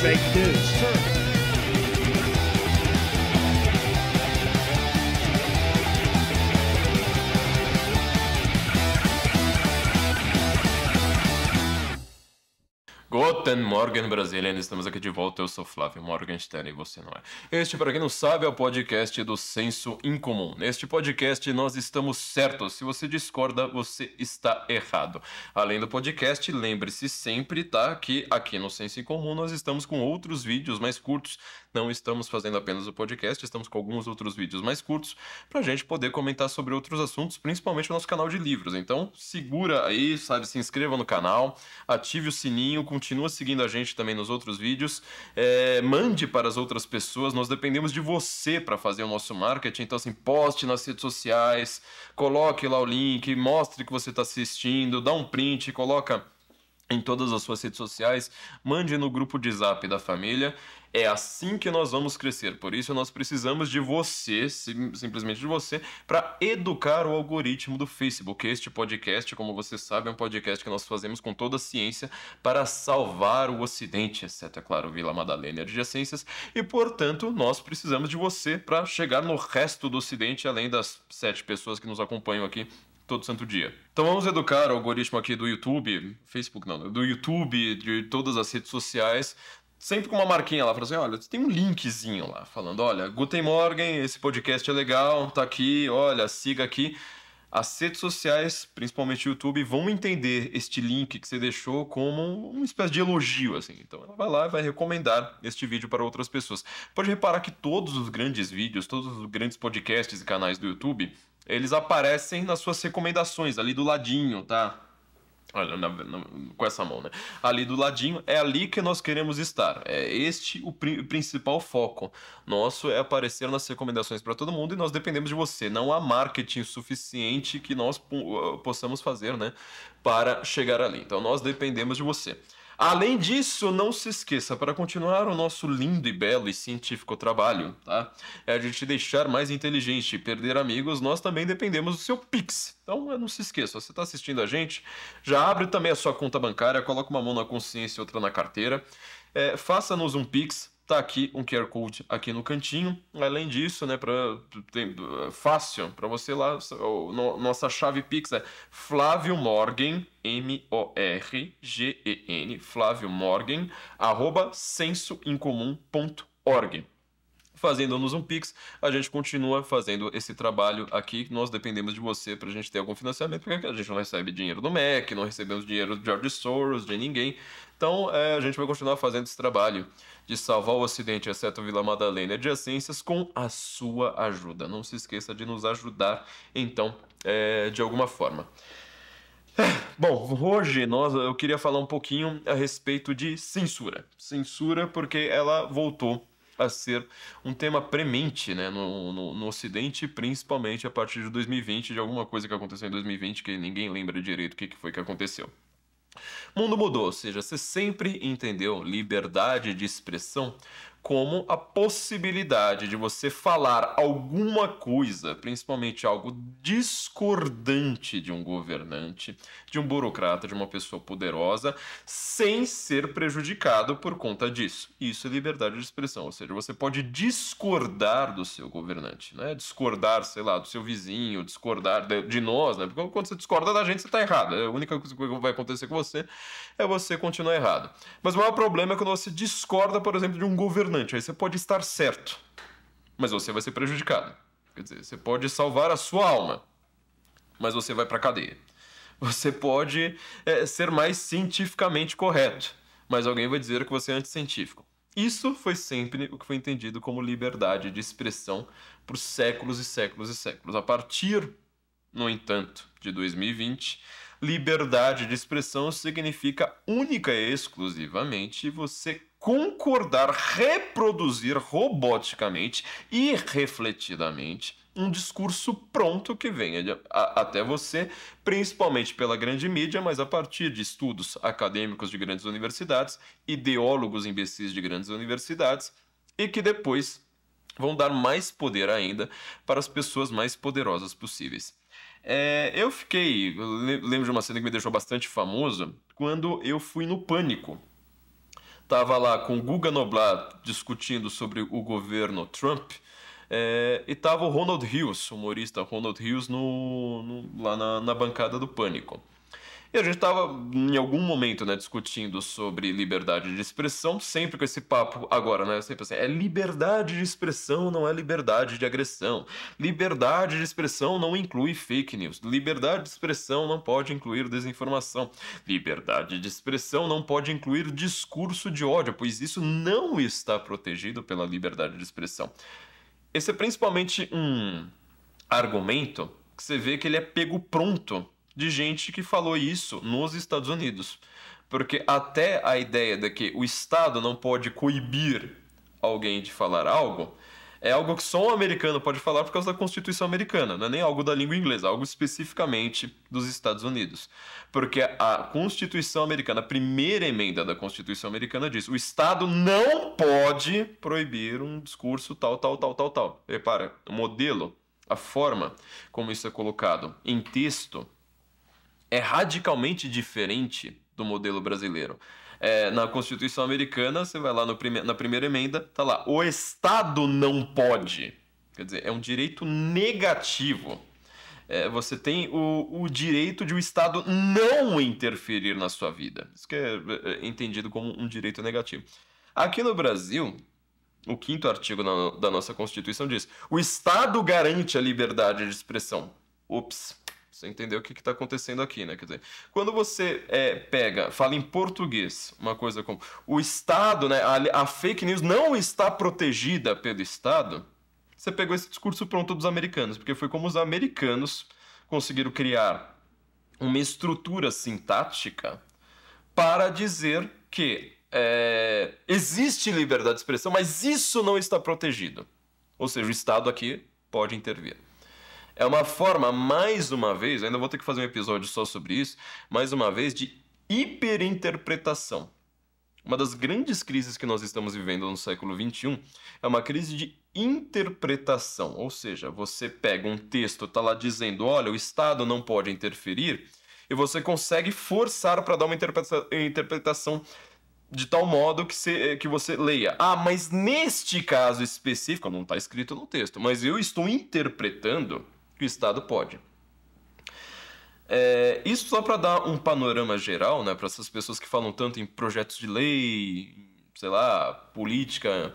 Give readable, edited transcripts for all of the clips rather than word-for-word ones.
fake news. Guten Morgen, Brasília, estamos aqui de volta, eu sou Flávio Morgenstern e você não é. Este, para quem não sabe, é o podcast do Senso Incomum. Neste podcast nós estamos certos, se você discorda, você está errado. Além do podcast, lembre-se sempre, tá, que aqui no Senso Incomum nós estamos com outros vídeos mais curtos, não estamos fazendo apenas o podcast, estamos com alguns outros vídeos mais curtos, pra gente poder comentar sobre outros assuntos, principalmente no nosso canal de livros. Então, segura aí, sabe, se inscreva no canal, ative o sininho, continua seguindo a gente também nos outros vídeos, mande para as outras pessoas, nós dependemos de você para fazer o nosso marketing, então assim, poste nas redes sociais, coloque lá o link, mostre que você está assistindo, dá um print, coloca em todas as suas redes sociais, mande no grupo de Zap da família. É assim que nós vamos crescer, por isso nós precisamos de você, simplesmente de você, para educar o algoritmo do Facebook. Este podcast, como você sabe, é um podcast que nós fazemos com toda a ciência para salvar o Ocidente, exceto, é claro, Vila Madalena e adjacências, e, portanto, nós precisamos de você para chegar no resto do Ocidente, além das 7 pessoas que nos acompanham aqui todo santo dia. Então vamos educar o algoritmo aqui do YouTube, Facebook não, do YouTube, de todas as redes sociais, sempre com uma marquinha lá, falando assim, olha, tem um linkzinho lá, falando, olha, Guten Morgen, esse podcast é legal, tá aqui, olha, siga aqui. As redes sociais, principalmente o YouTube, vão entender este link que você deixou como uma espécie de elogio, assim. Então ela vai lá e vai recomendar este vídeo para outras pessoas. Pode reparar que todos os grandes vídeos, todos os grandes podcasts e canais do YouTube, eles aparecem nas suas recomendações, ali do ladinho, tá? Olha, com essa mão, né? Ali do ladinho, é ali que nós queremos estar. É este o principal foco nosso, é aparecer nas recomendações para todo mundo, e nós dependemos de você. Não há marketing suficiente que nós possamos fazer, né, para chegar ali. Então nós dependemos de você. Além disso, não se esqueça, para continuar o nosso lindo e belo e científico trabalho, tá? É a gente deixar mais inteligente e perder amigos, nós também dependemos do seu Pix. Então, não se esqueça, você está assistindo a gente, já abre também a sua conta bancária, coloca uma mão na consciência e outra na carteira, faça-nos um Pix. Tá aqui um QR Code aqui no cantinho. Além disso, né, fácil para você lá, nossa chave Pix é Flávio Morgen, M-O-R-G-E-N, Flávio Morgen, @sensoincomum.org. Fazendo-nos um Pix, a gente continua fazendo esse trabalho aqui. Nós dependemos de você para a gente ter algum financiamento, porque a gente não recebe dinheiro do MEC, não recebemos dinheiro do George Soros, de ninguém. Então, a gente vai continuar fazendo esse trabalho de salvar o Ocidente, exceto Vila Madalena e adjacências, com a sua ajuda. Não se esqueça de nos ajudar, então, de alguma forma. Bom, hoje eu queria falar um pouquinho a respeito de censura. Censura porque ela voltou a ser um tema premente, né, no Ocidente, principalmente a partir de 2020, de alguma coisa que aconteceu em 2020 que ninguém lembra direito o que foi que aconteceu. O mundo mudou, ou seja, você sempre entendeu liberdade de expressão como a possibilidade de você falar alguma coisa, principalmente algo discordante de um governante, de um burocrata, de uma pessoa poderosa, sem ser prejudicado por conta disso. Isso é liberdade de expressão, ou seja, você pode discordar do seu governante, né? Discordar, sei lá, do seu vizinho, discordar de nós, né? Porque quando você discorda da gente, você está errado. A única coisa que vai acontecer com você é você continuar errado. Mas o maior problema é quando você discorda, por exemplo, de um governante. Aí você pode estar certo, mas você vai ser prejudicado. Quer dizer, você pode salvar a sua alma, mas você vai para a cadeia. Você pode ser mais cientificamente correto, mas alguém vai dizer que você é anticientífico. Isso foi sempre o que foi entendido como liberdade de expressão por séculos e séculos e séculos. A partir, no entanto, de 2020, liberdade de expressão significa única e exclusivamente você concordar, reproduzir roboticamente e refletidamente um discurso pronto que venha até você, principalmente pela grande mídia, mas a partir de estudos acadêmicos de grandes universidades, ideólogos imbecis de grandes universidades, e que depois vão dar mais poder ainda para as pessoas mais poderosas possíveis. Eu lembro de uma cena que me deixou bastante famoso, quando eu fui no Pânico. estava lá com o Guga Noblat discutindo sobre o governo Trump, e tava o Ronald Rios, o humorista Ronald Rios, lá na bancada do Pânico. E a gente estava, em algum momento, né, discutindo sobre liberdade de expressão, sempre com esse papo agora, né? Sempre assim, é liberdade de expressão, não é liberdade de agressão. Liberdade de expressão não inclui fake news. Liberdade de expressão não pode incluir desinformação. Liberdade de expressão não pode incluir discurso de ódio, pois isso não está protegido pela liberdade de expressão. Esse é principalmente um argumento que você vê que ele é pego pronto de gente que falou isso nos Estados Unidos. Porque até a ideia de que o Estado não pode coibir alguém de falar algo é algo que só um americano pode falar por causa da Constituição americana, não é nem algo da língua inglesa, é algo especificamente dos Estados Unidos. Porque a Constituição americana, a primeira emenda da Constituição americana diz: o Estado não pode proibir um discurso tal, tal, tal, tal, tal. Repara, o modelo, a forma como isso é colocado em texto é radicalmente diferente do modelo brasileiro. Na Constituição americana, você vai lá na primeira emenda, tá lá, o Estado não pode. Quer dizer, é um direito negativo. Você tem o direito de o Estado não interferir na sua vida. Isso que é entendido como um direito negativo. Aqui no Brasil, o 5º artigo da nossa Constituição diz: o Estado garante a liberdade de expressão. Ops. Você entendeu o que está acontecendo aqui, né? Quer dizer, quando você fala em português, uma coisa como o Estado, né, a fake news não está protegida pelo Estado, você pegou esse discurso pronto dos americanos, porque foi como os americanos conseguiram criar uma estrutura sintática para dizer que existe liberdade de expressão, mas isso não está protegido. Ou seja, o Estado aqui pode intervir. É uma forma, mais uma vez, ainda vou ter que fazer um episódio só sobre isso, mais uma vez, de hiperinterpretação. Uma das grandes crises que nós estamos vivendo no século XXI é uma crise de interpretação. Ou seja, você pega um texto, está lá dizendo, olha, o Estado não pode interferir, e você consegue forçar para dar uma interpretação de tal modo que você leia. Ah, mas neste caso específico, não está escrito no texto, mas eu estou interpretando que o Estado pode. Isso só para dar um panorama geral, né, para essas pessoas que falam tanto em projetos de lei, sei lá, política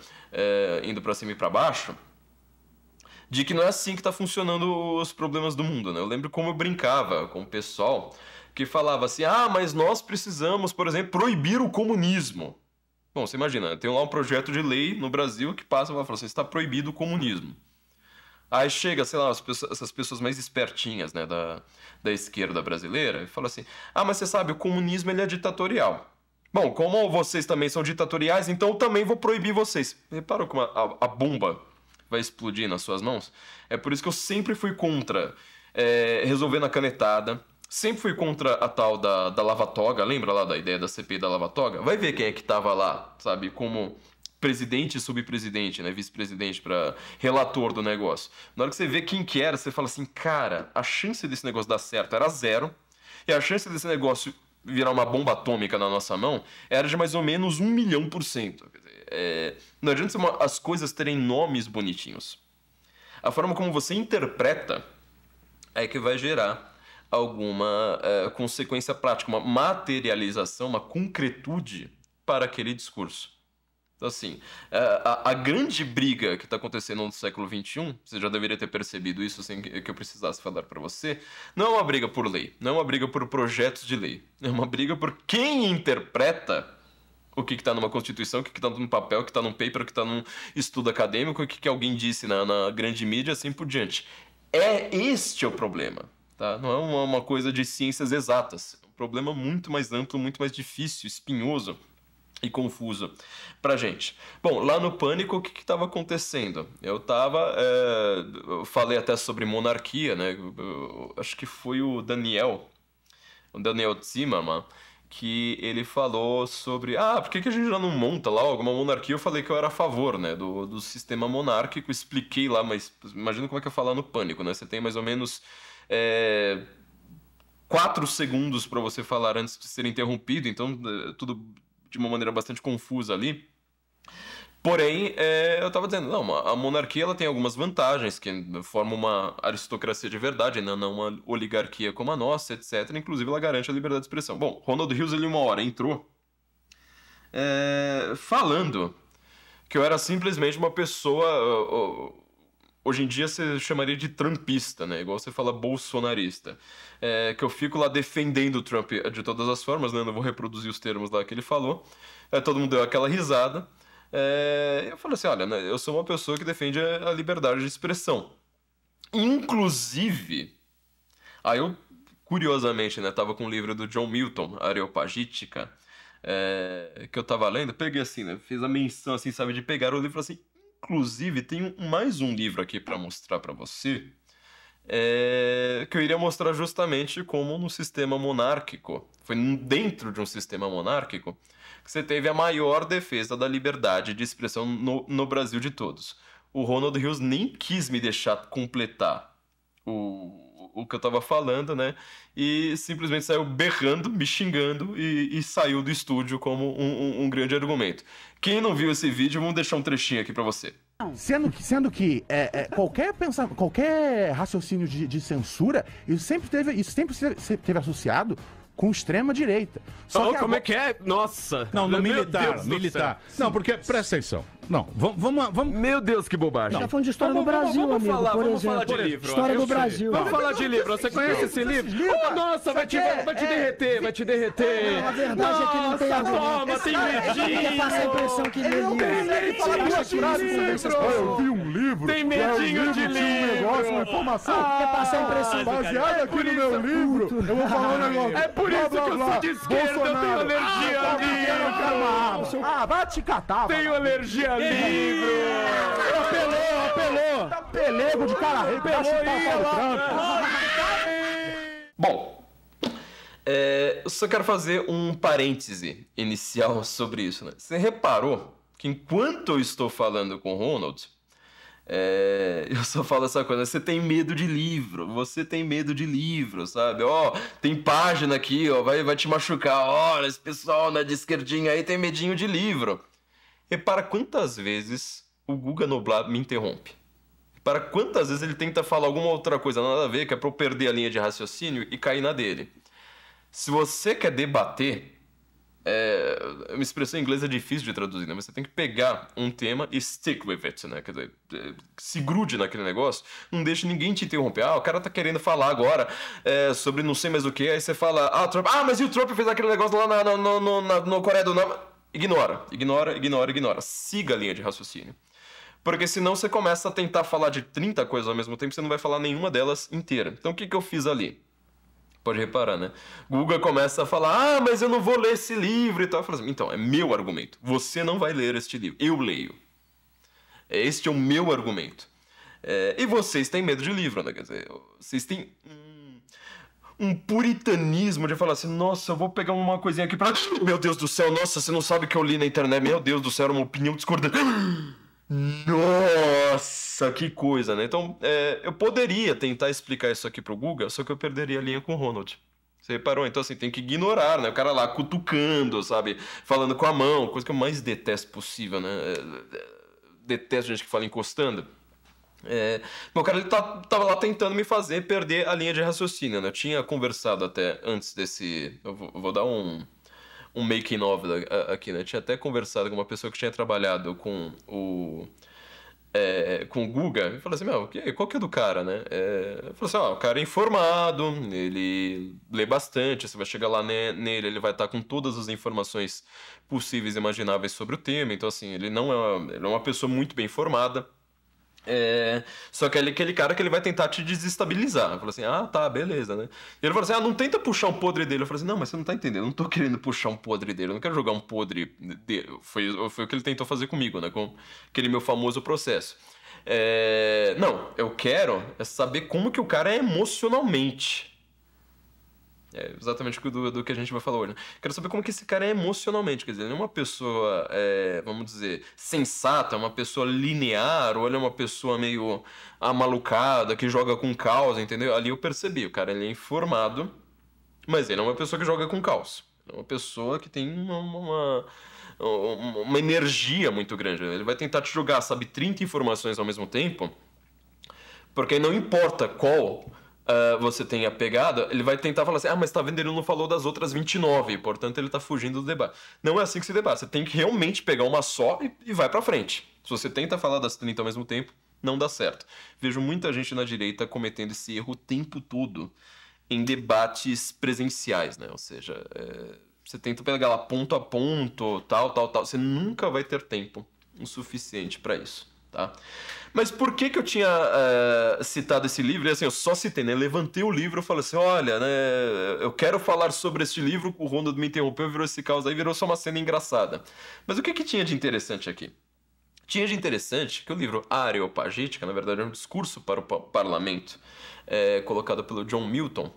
indo para cima e para baixo, de que não é assim que está funcionando os problemas do mundo, né? Eu lembro como eu brincava com o pessoal que falava assim, ah, mas nós precisamos, por exemplo, proibir o comunismo. Bom, você imagina, tem lá um projeto de lei no Brasil que passa e fala assim, está proibido o comunismo. Aí chega, sei lá, essas pessoas mais espertinhas, né, da esquerda brasileira, e fala assim, ah, mas você sabe, o comunismo ele é ditatorial. Bom, como vocês também são ditatoriais, então eu também vou proibir vocês. Reparou como a bomba vai explodir nas suas mãos? É por isso que eu sempre fui contra resolver na canetada, sempre fui contra a tal da lava-toga, lembra lá da ideia da CPI da lava-toga? Vai ver quem é que tava lá, sabe, como presidente e subpresidente, né, vice-presidente para relator do negócio. Na hora que você vê quem que era, você fala assim, cara, a chance desse negócio dar certo era 0, e a chance desse negócio virar uma bomba atômica na nossa mão era de mais ou menos 1.000.000%. Quer dizer, não adianta as coisas terem nomes bonitinhos. A forma como você interpreta é que vai gerar alguma consequência prática, uma materialização, uma concretude para aquele discurso. Então, assim, a grande briga que está acontecendo no século XXI, você já deveria ter percebido isso sem que eu precisasse falar para você, não é uma briga por lei, não é uma briga por projetos de lei, é uma briga por quem interpreta o que está numa Constituição, o que está no papel, o que está num paper, o que está num estudo acadêmico, o que alguém disse na grande mídia, assim por diante. Este é o problema, tá? Não é uma coisa de ciências exatas, é um problema muito mais amplo, muito mais difícil, espinhoso e confuso pra gente. Bom, lá no Pânico, o que estava acontecendo? Eu falei até sobre monarquia, né? Acho que foi o Daniel Zimmermann, que ele falou sobre, por que a gente já não monta lá alguma monarquia? Eu falei que eu era a favor, né, do sistema monárquico, expliquei lá, mas imagina como é que eu falar no Pânico, né? Você tem mais ou menos 4 segundos para você falar antes de ser interrompido, então tudo de uma maneira bastante confusa ali. Porém, eu tava dizendo, não, a monarquia ela tem algumas vantagens, que forma uma aristocracia de verdade, não uma oligarquia como a nossa, etc. Inclusive, ela garante a liberdade de expressão. Bom, Ronald Hughes, ele uma hora entrou falando que eu era simplesmente uma pessoa... Hoje em dia você chamaria de trumpista, né? Igual você fala bolsonarista. Que eu fico lá defendendo o Trump de todas as formas, né? Não vou reproduzir os termos lá que ele falou. Todo mundo deu aquela risada. Eu falei assim, olha, né, eu sou uma pessoa que defende a liberdade de expressão. Inclusive, aí eu, curiosamente, né, tava com um livro do John Milton, Areopagítica, que eu tava lendo, peguei assim, né, fiz a menção, assim, sabe, de pegar o livro assim, inclusive, tem mais um livro aqui pra mostrar pra você, que eu iria mostrar justamente como no sistema monárquico, foi dentro de um sistema monárquico, que você teve a maior defesa da liberdade de expressão no Brasil de todos. O Ronald Hughes nem quis me deixar completar o que eu tava falando, né? E simplesmente saiu berrando, me xingando e saiu do estúdio como um grande argumento. Quem não viu esse vídeo, vamos deixar um trechinho aqui pra você. Sendo que qualquer raciocínio de censura, isso sempre teve associado com extrema-direita. Como é que é? Nossa! Não, no militar. Sim. Não, porque, presta atenção. Não, vamos... Meu Deus, que bobagem. Tá falando de história do Brasil, amigo. Vamos falar de livro. História do Brasil. Vamos falar de livro. Você conhece esse livro? Oh, nossa, vai te derreter, vai te derreter. A verdade é que não tem Toma, tem medinho. Passa a impressão que ele Eu vi um livro. Tem medinho de livro. Uma informação. Quer passar a impressão. Baseada aqui no meu livro, eu vou falar um negócio. É por isso que eu sou de esquerda, eu tenho alergia a livro. Vai te catar. Tenho alergia a livro. Apelou. Pelego de cara rico. Bom, eu só quero fazer um parêntese inicial sobre isso, né? Você reparou que enquanto eu estou falando com o Ronald, eu só falo essa coisa, você tem medo de livro, sabe? Tem página aqui, vai te machucar, olha, esse pessoal, né, de esquerdinha aí tem medinho de livro. Repara quantas vezes o Guga Noblar me interrompe. Repara quantas vezes ele tenta falar alguma outra coisa nada a ver, que é pra eu perder a linha de raciocínio e cair na dele. Se você quer debater, uma expressão em inglês é difícil de traduzir, né? Você tem que pegar um tema e stick with it, né? Quer dizer, se grude naquele negócio, não deixe ninguém te interromper. O cara tá querendo falar agora sobre não sei mais o que, aí você fala, Trump, mas e o Trump fez aquele negócio lá no Coreia do Norte? Ignora. Siga a linha de raciocínio. Porque senão você começa a tentar falar de 30 coisas ao mesmo tempo, você não vai falar nenhuma delas inteira. Então o que eu fiz ali? Pode reparar, né? Guga começa a falar, mas eu não vou ler esse livro e tal. Eu falo assim, então, é meu argumento. Você não vai ler este livro. Eu leio. Este é o meu argumento. E vocês têm medo de livro, né? Quer dizer, vocês têm um puritanismo de falar assim, nossa, eu vou pegar uma coisinha aqui pra... Meu Deus do céu, nossa, você não sabe o que eu li na internet. Meu Deus do céu, era uma opinião discordante. Nossa, que coisa, né? Então, eu poderia tentar explicar isso aqui pro Guga, só que eu perderia a linha com o Ronald. Você reparou? Então, assim, tem que ignorar, né? O cara lá cutucando, sabe? Falando com a mão, coisa que eu mais detesto possível, né? Detesto gente que fala encostando. O cara ele tava lá tentando me fazer perder a linha de raciocínio, né? Eu tinha conversado até antes desse... Eu vou dar um making of aqui, né? Eu tinha até conversado com uma pessoa que tinha trabalhado com o Guga e falou assim, qual que é do cara, né? Falou assim, o cara é informado, ele lê bastante, você vai chegar lá nele, ele vai estar com todas as informações possíveis e imagináveis sobre o tema, então assim, ele é uma pessoa muito bem informada. Só que ele é aquele cara que ele vai tentar te desestabilizar. Eu falei assim, tá, beleza, né? E ele falou assim, não tenta puxar um podre dele. Eu falei assim, não, mas você não tá entendendo, eu não tô querendo puxar um podre dele, eu não quero jogar um podre dele. Foi o que ele tentou fazer comigo, né? Com aquele meu famoso processo. Não, eu quero saber como que o cara é emocionalmente. Exatamente do que a gente vai falar hoje, né? Quero saber como que esse cara é emocionalmente. Quer dizer, ele é uma pessoa, vamos dizer, sensata, uma pessoa linear, ou ele é uma pessoa meio amalucada, que joga com caos, entendeu? Ali eu percebi, o cara ele é informado, mas ele é uma pessoa que joga com caos. É uma pessoa que tem uma energia muito grande. Ele vai tentar te jogar, sabe, 30 informações ao mesmo tempo, porque não importa qual você tenha pegado, ele vai tentar falar assim, mas tá vendo, ele não falou das outras 29, portanto ele tá fugindo do debate. Não é assim que se debate, você tem que realmente pegar uma só e vai pra frente. Se você tenta falar das 30 ao mesmo tempo, não dá certo. Vejo muita gente na direita cometendo esse erro o tempo todo em debates presenciais, né? Ou seja, você tenta pegar lá ponto a ponto, tal. Você nunca vai ter tempo o suficiente para isso, tá? Mas por que eu tinha citado esse livro? E assim, eu só citei, né? Levantei o livro e falei assim, olha, né? Eu quero falar sobre este livro, o Ronaldo me interrompeu, virou esse caos aí, virou só uma cena engraçada. Mas o que tinha de interessante aqui? Tinha de interessante que o livro A Areopagítica, na verdade, é um discurso para o parlamento, colocado pelo John Milton,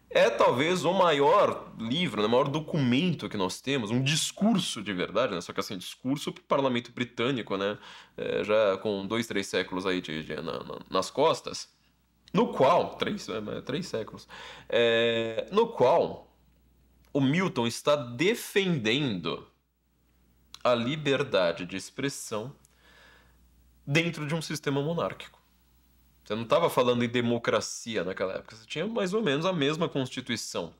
é talvez o maior livro, o maior documento que nós temos, um discurso de verdade, né? Só que assim, discurso para o parlamento britânico, né? Já com 2, 3 séculos aí nas costas, no qual, 3 séculos, no qual o Milton está defendendo a liberdade de expressão dentro de um sistema monárquico. Você não estava falando em democracia naquela época, você tinha mais ou menos a mesma constituição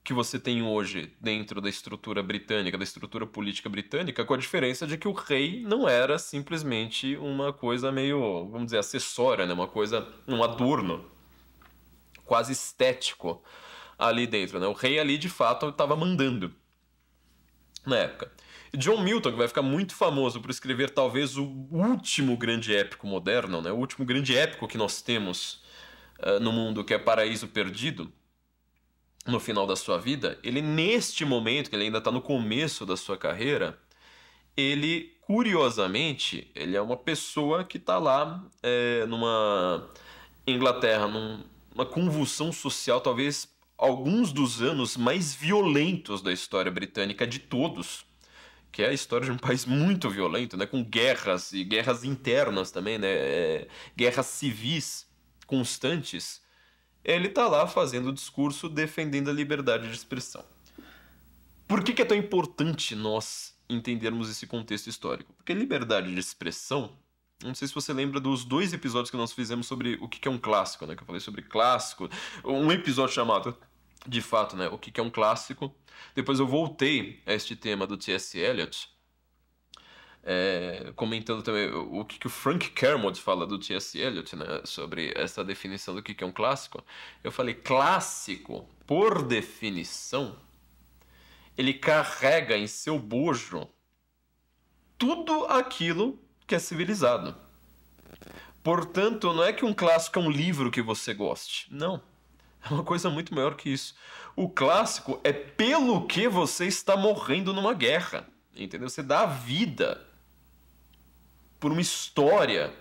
que você tem hoje dentro da estrutura britânica, da estrutura política britânica, com a diferença de que o rei não era simplesmente uma coisa meio, vamos dizer, acessória, né? Uma coisa, um adorno quase estético ali dentro, né? O rei ali, de fato, estava mandando na época. John Milton, que vai ficar muito famoso por escrever talvez o último grande épico moderno, né? O último grande épico que nós temos no mundo, que é Paraíso Perdido, no final da sua vida, ele neste momento, que ele ainda está no começo da sua carreira, ele, curiosamente, ele é uma pessoa que está lá numa Inglaterra, numa convulsão social, talvez alguns dos anos mais violentos da história britânica de todos, que é a história de um país muito violento, né, com guerras e guerras internas também, né, guerras civis constantes. Ele está lá fazendo o discurso defendendo a liberdade de expressão. Por que é tão importante nós entendermos esse contexto histórico? Porque liberdade de expressão, não sei se você lembra dos 2 episódios que nós fizemos sobre o que é um clássico, né, que eu falei sobre clássico, um episódio chamado, de fato, né, o que é um clássico. Depois eu voltei a este tema do T.S. Eliot, comentando também o que o Frank Kermode fala do T.S. Eliot, né, sobre essa definição do que é um clássico. Eu falei, clássico, por definição, ele carrega em seu bojo tudo aquilo que é civilizado. Portanto, não é que um clássico é um livro que você goste. Não. É uma coisa muito maior que isso. O clássico é pelo que você está morrendo numa guerra. Entendeu? Você dá a vida por uma história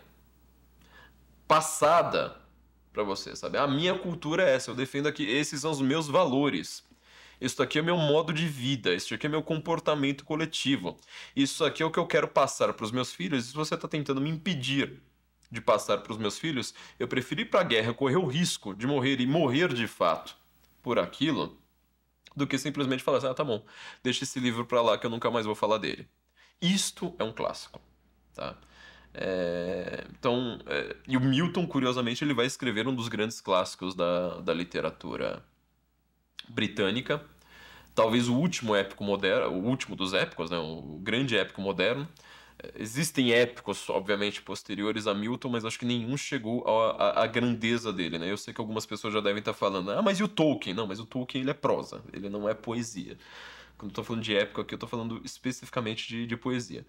passada para você, sabe? A minha cultura é essa. Eu defendo aqui, esses são os meus valores. Isso aqui é meu modo de vida. Isso aqui é meu comportamento coletivo. Isso aqui é o que eu quero passar para os meus filhos. E se você está tentando me impedir de passar para os meus filhos, eu prefiro ir para a guerra, correr o risco de morrer e morrer de fato por aquilo, do que simplesmente falar assim, tá bom, deixa esse livro para lá que eu nunca mais vou falar dele. Isto é um clássico, tá? Então, e o Milton, curiosamente, ele vai escrever um dos grandes clássicos da literatura britânica, talvez o último épico moderno, o último dos épicos, né? O grande épico moderno. Existem épicos, obviamente, posteriores a Milton, mas acho que nenhum chegou à grandeza dele, né? Eu sei que algumas pessoas já devem estar falando, mas e o Tolkien? Não, mas o Tolkien, ele é prosa, ele não é poesia. Quando eu estou falando de épico aqui, eu estou falando especificamente de poesia.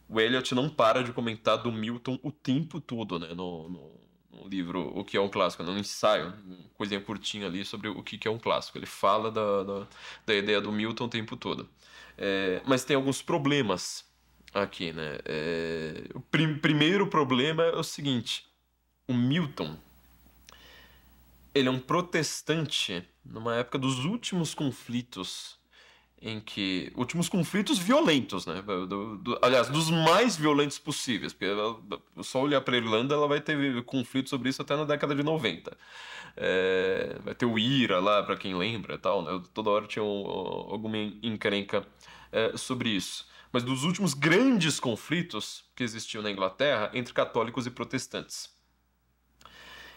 O Eliot não para de comentar do Milton o tempo todo, né? No livro O que é um Clássico, no ensaio, uma coisinha curtinha ali sobre o que é um clássico. Ele fala da ideia do Milton o tempo todo. Mas tem alguns problemas aqui, né? O primeiro problema é o seguinte: o Milton, ele é um protestante numa época dos últimos conflitos em que últimos conflitos violentos, né? Aliás, dos mais violentos possíveis, porque só olhar para a Irlanda, ela vai ter conflito sobre isso até na década de 90. Vai ter o IRA lá, para quem lembra, e tal, né? Toda hora tinha alguma encrenca sobre isso. Mas dos últimos grandes conflitos que existiam na Inglaterra entre católicos e protestantes.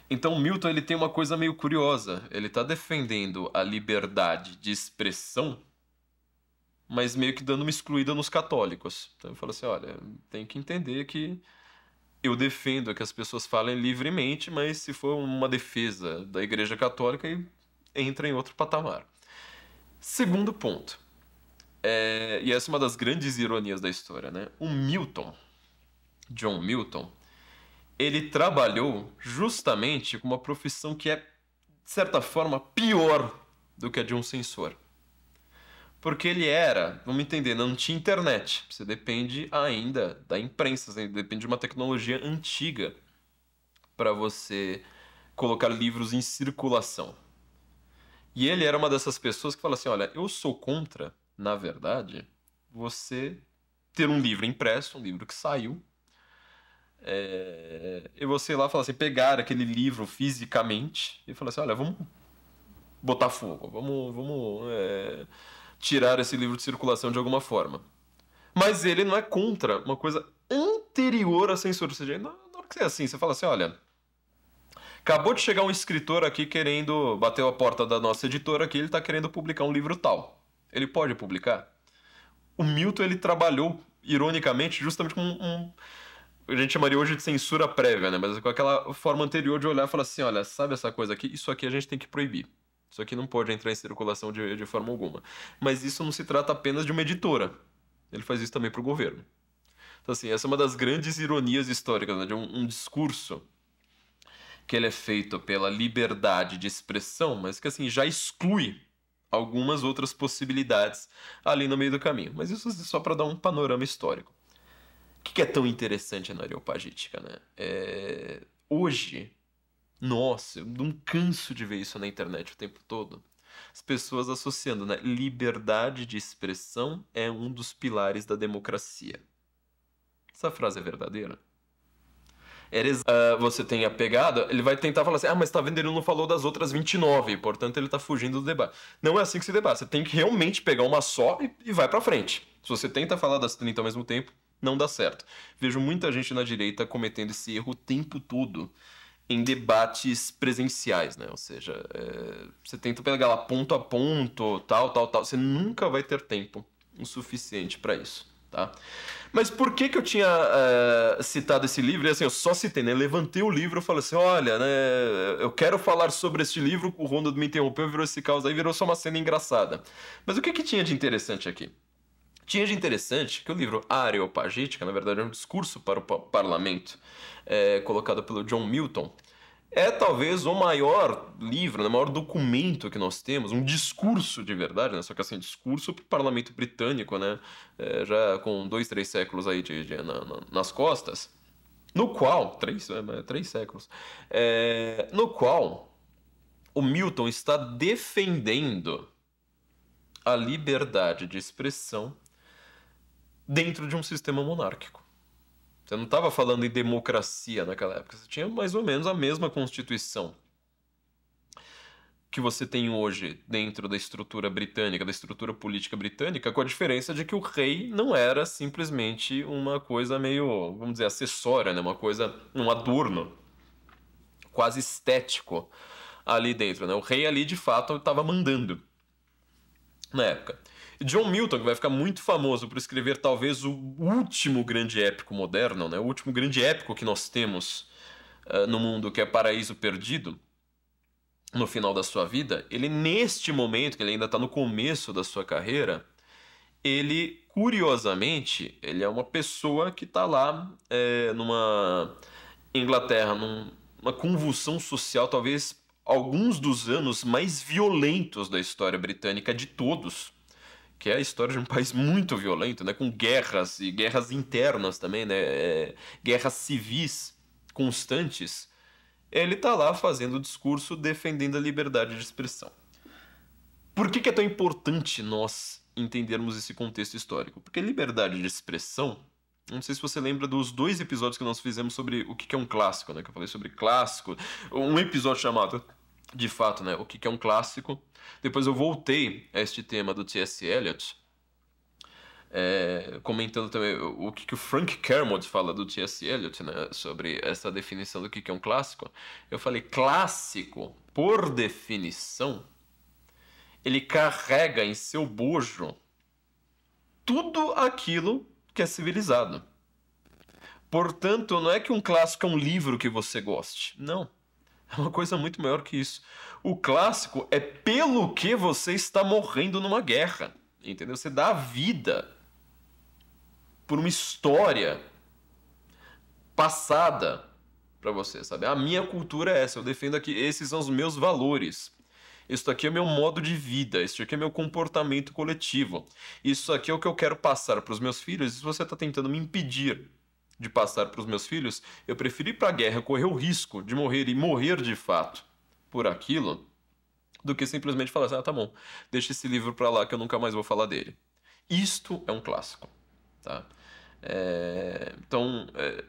Então Milton, ele tem uma coisa meio curiosa. Ele está defendendo a liberdade de expressão, mas meio que dando uma excluída nos católicos. Então ele fala assim, olha, tem que entender que eu defendo que as pessoas falem livremente, mas se for uma defesa da Igreja Católica, aí entra em outro patamar. Segundo ponto, e essa é uma das grandes ironias da história, né? O Milton, John Milton, ele trabalhou justamente com uma profissão que é, de certa forma, pior do que a de um censor. Porque ele era, vamos entender, não tinha internet. Você depende ainda da imprensa, você depende de uma tecnologia antiga para você colocar livros em circulação. E ele era uma dessas pessoas que fala assim, olha, eu sou contra, na verdade, você ter um livro impresso, um livro que saiu, e você lá fala assim, pegar aquele livro fisicamente e falar assim, olha, vamos botar fogo, vamos tirar esse livro de circulação de alguma forma. Mas ele não é contra uma coisa anterior à censura. Ou seja, na hora que você é assim, você fala assim, olha, acabou de chegar um escritor aqui querendo, bateu a porta da nossa editora aqui, ele está querendo publicar um livro tal. Ele pode publicar? O Milton, ele trabalhou, ironicamente, justamente com a gente chamaria hoje de censura prévia, né? Mas com aquela forma anterior de olhar e falar assim, olha, sabe essa coisa aqui? Isso aqui a gente tem que proibir. Isso aqui não pode entrar em circulação de forma alguma. Mas isso não se trata apenas de uma editora. Ele faz isso também para o governo. Então, assim, essa é uma das grandes ironias históricas, né? De um discurso que ele é feito pela liberdade de expressão, mas que, assim, já exclui algumas outras possibilidades ali no meio do caminho. Mas isso só para dar um panorama histórico. O que é tão interessante na Areopagítica, né? Hoje... Nossa, eu não canso de ver isso na internet o tempo todo. As pessoas associando, né? Liberdade de expressão é um dos pilares da democracia. Essa frase é verdadeira? Você tem a pegada, ele vai tentar falar assim, mas tá vendo, ele não falou das outras 29, portanto ele tá fugindo do debate. Não é assim que se debate, você tem que realmente pegar uma só e vai pra frente. Se você tenta falar das 30 ao mesmo tempo, não dá certo. Vejo muita gente na direita cometendo esse erro o tempo todo em debates presenciais, né? Ou seja, você tenta pegar lá ponto a ponto, tal. Você nunca vai ter tempo o suficiente para isso, tá? Mas por que eu tinha citado esse livro? E assim, eu só citei, né? Levantei o livro e falei assim, olha, né? Eu quero falar sobre este livro, o Ronaldo me interrompeu, virou esse caos aí, virou só uma cena engraçada. Mas o que tinha de interessante aqui? Tinha de interessante que o livro Areopagítica, na verdade, é um discurso para o parlamento, colocado pelo John Milton, é talvez o maior livro, né, o maior documento que nós temos, um discurso de verdade, né, só que assim, discurso para o parlamento britânico, né, já com 2, 3 séculos aí nas costas, no qual, 3 séculos, no qual o Milton está defendendo a liberdade de expressão dentro de um sistema monárquico. Você não estava falando em democracia naquela época, você tinha mais ou menos a mesma constituição que você tem hoje dentro da estrutura britânica, da estrutura política britânica, com a diferença de que o rei não era simplesmente uma coisa meio, vamos dizer, acessória, né? Uma coisa, um adorno quase estético ali dentro, né? O rei ali, de fato, estava mandando na época. John Milton, que vai ficar muito famoso por escrever talvez o último grande épico moderno, né? O último grande épico que nós temos no mundo, que é Paraíso Perdido, no final da sua vida, ele neste momento, que ele ainda está no começo da sua carreira, ele, curiosamente, ele é uma pessoa que está lá numa Inglaterra, numa convulsão social, talvez alguns dos anos mais violentos da história britânica de todos, que é a história de um país muito violento, né, com guerras e guerras internas também, né, guerras civis constantes. Ele está lá fazendo o discurso defendendo a liberdade de expressão. Por que é tão importante nós entendermos esse contexto histórico. Porque liberdade de expressão, não sei se você lembra dos 2 episódios que nós fizemos sobre o que é um clássico, né? Que eu falei sobre clássico. Um episódio chamado, de fato, né? O que é um clássico. Depois eu voltei a este tema do T.S. Eliot, comentando também o que o Frank Kermode fala do T.S. Eliot, né? Sobre essa definição do que é um clássico. Eu falei, clássico, por definição, ele carrega em seu bojo tudo aquilo que é civilizado. Portanto, não é que um clássico é um livro que você goste. Não. É uma coisa muito maior que isso. O clássico é pelo que você está morrendo numa guerra. Entendeu? Você dá a vida por uma história passada para você, sabe? A minha cultura é essa. Eu defendo aqui, esses são os meus valores. Isso aqui é meu modo de vida, isso aqui é meu comportamento coletivo. Isso aqui é o que eu quero passar para os meus filhos. E se você está tentando me impedir de passar para os meus filhos, eu prefiro ir para a guerra, correr o risco de morrer e morrer de fato por aquilo, do que simplesmente falar assim, tá bom, deixa esse livro para lá que eu nunca mais vou falar dele. Isto é um clássico, tá?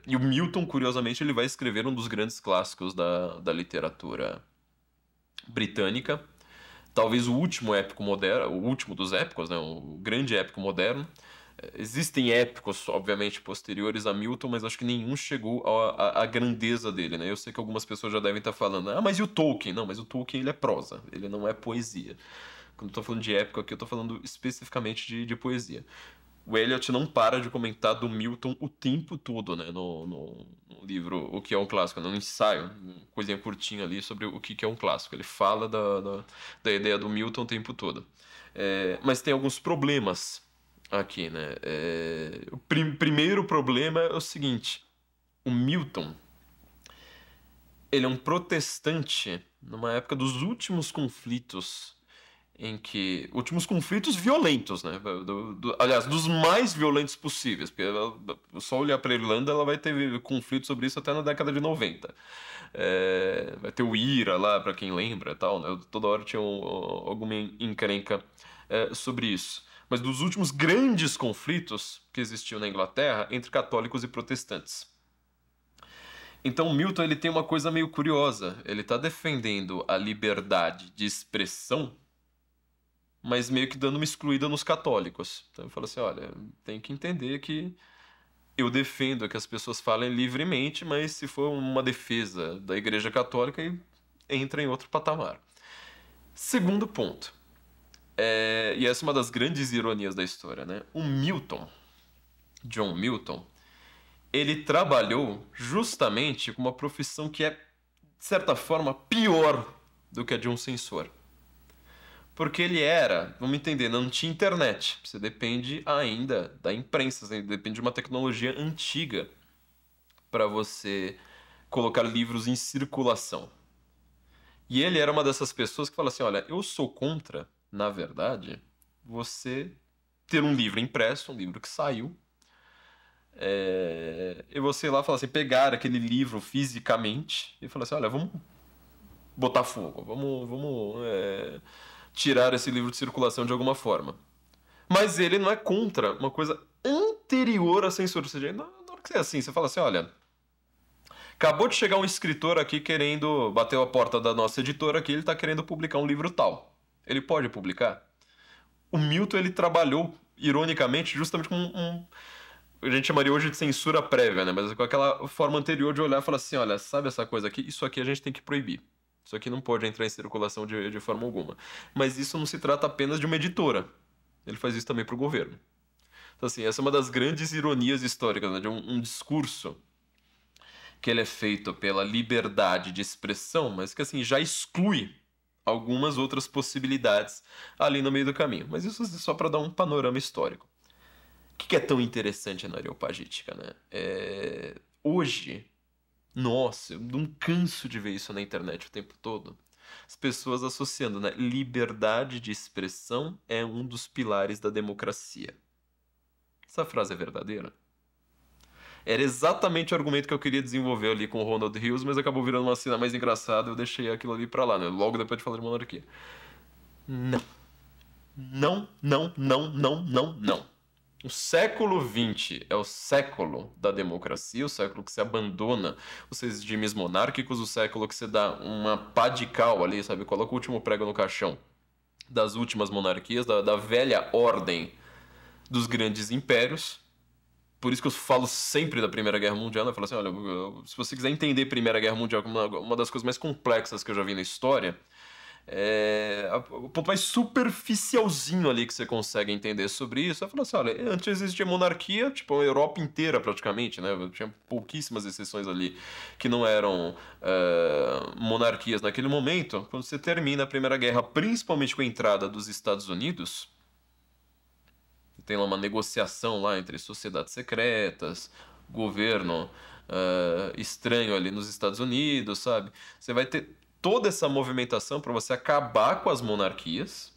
E o Milton, curiosamente, ele vai escrever um dos grandes clássicos da literatura britânica, talvez o último épico moderno, o último dos épicos, né, o grande épico moderno. Existem épicos, obviamente, posteriores a Milton, mas acho que nenhum chegou à grandeza dele, né? Eu sei que algumas pessoas já devem estar falando, mas e o Tolkien? Não, mas o Tolkien ele é prosa, ele não é poesia. Quando eu estou falando de épico aqui, eu estou falando especificamente de poesia. O Eliot não para de comentar do Milton o tempo todo, né? No livro O que é um Clássico, no ensaio, uma coisinha curtinha ali sobre o que é um clássico. Ele fala da ideia do Milton o tempo todo. Mas tem alguns problemas aqui, né? O primeiro problema é o seguinte: o Milton, ele é um protestante numa época dos últimos conflitos últimos conflitos violentos, né? Aliás, dos mais violentos possíveis, porque só olhar para a Irlanda, ela vai ter conflito sobre isso até na década de 90. Vai ter o IRA lá, para quem lembra e tal, né? Toda hora tinha alguma encrenca sobre isso. Mas dos últimos grandes conflitos que existiam na Inglaterra entre católicos e protestantes. Então Milton ele tem uma coisa meio curiosa. Ele está defendendo a liberdade de expressão, mas meio que dando uma excluída nos católicos. Então ele fala assim, olha, tem que entender que eu defendo que as pessoas falem livremente, mas se for uma defesa da Igreja Católica, entra em outro patamar. Segundo ponto, e essa é uma das grandes ironias da história, né? O Milton, John Milton, ele trabalhou justamente com uma profissão que é, de certa forma, pior do que a de um censor. Porque ele era, vamos entender, não tinha internet. Você depende ainda da imprensa, você depende de uma tecnologia antiga para você colocar livros em circulação. E ele era uma dessas pessoas que fala assim, olha, eu sou contra, na verdade, você ter um livro impresso, um livro que saiu, e você ir lá falar assim, pegar aquele livro fisicamente e falar assim, olha, vamos botar fogo, vamos tirar esse livro de circulação de alguma forma. Mas ele não é contra uma coisa anterior à censura. Ou seja, na hora que você é assim, você fala assim, olha, acabou de chegar um escritor aqui querendo, bateu a porta da nossa editora aqui, ele está querendo publicar um livro tal. Ele pode publicar? O Milton, ele trabalhou, ironicamente, justamente com a gente chamaria hoje de censura prévia, né? Mas com aquela forma anterior de olhar e falar assim, olha, sabe essa coisa aqui? Isso aqui a gente tem que proibir. Isso aqui não pode entrar em circulação de forma alguma. Mas isso não se trata apenas de uma editora. Ele faz isso também para o governo. Então, assim, essa é uma das grandes ironias históricas, né? De um discurso que ele é feito pela liberdade de expressão, mas que, assim, já exclui algumas outras possibilidades ali no meio do caminho. Mas isso só para dar um panorama histórico. O que é tão interessante na Areopagítica, né? Hoje... Nossa, eu não canso de ver isso na internet o tempo todo. As pessoas associando, né? Liberdade de expressão é um dos pilares da democracia. Essa frase é verdadeira? Era exatamente o argumento que eu queria desenvolver ali com o Ronald Hills, mas acabou virando uma cena mais engraçada e eu deixei aquilo ali pra lá, né? Logo depois de falar de monarquia. Não. Não, não, não, não, não, não. O século XX é o século da democracia, o século que se abandona os regimes monárquicos, o século que você dá uma pá de cal ali, sabe? Coloca o último prego no caixão das últimas monarquias, da velha ordem dos grandes impérios. Por isso que eu falo sempre da Primeira Guerra Mundial, né? Eu falo assim, olha, se você quiser entender a Primeira Guerra Mundial como uma das coisas mais complexas que eu já vi na história, o ponto mais superficialzinho ali que você consegue entender sobre isso é falar assim, olha, antes existia monarquia, tipo, a Europa inteira praticamente, né? Tinha pouquíssimas exceções ali que não eram monarquias naquele momento. Quando você termina a Primeira Guerra, principalmente com a entrada dos Estados Unidos, tem lá uma negociação lá entre sociedades secretas, governo estranho ali nos Estados Unidos, sabe? Você vai ter toda essa movimentação para você acabar com as monarquias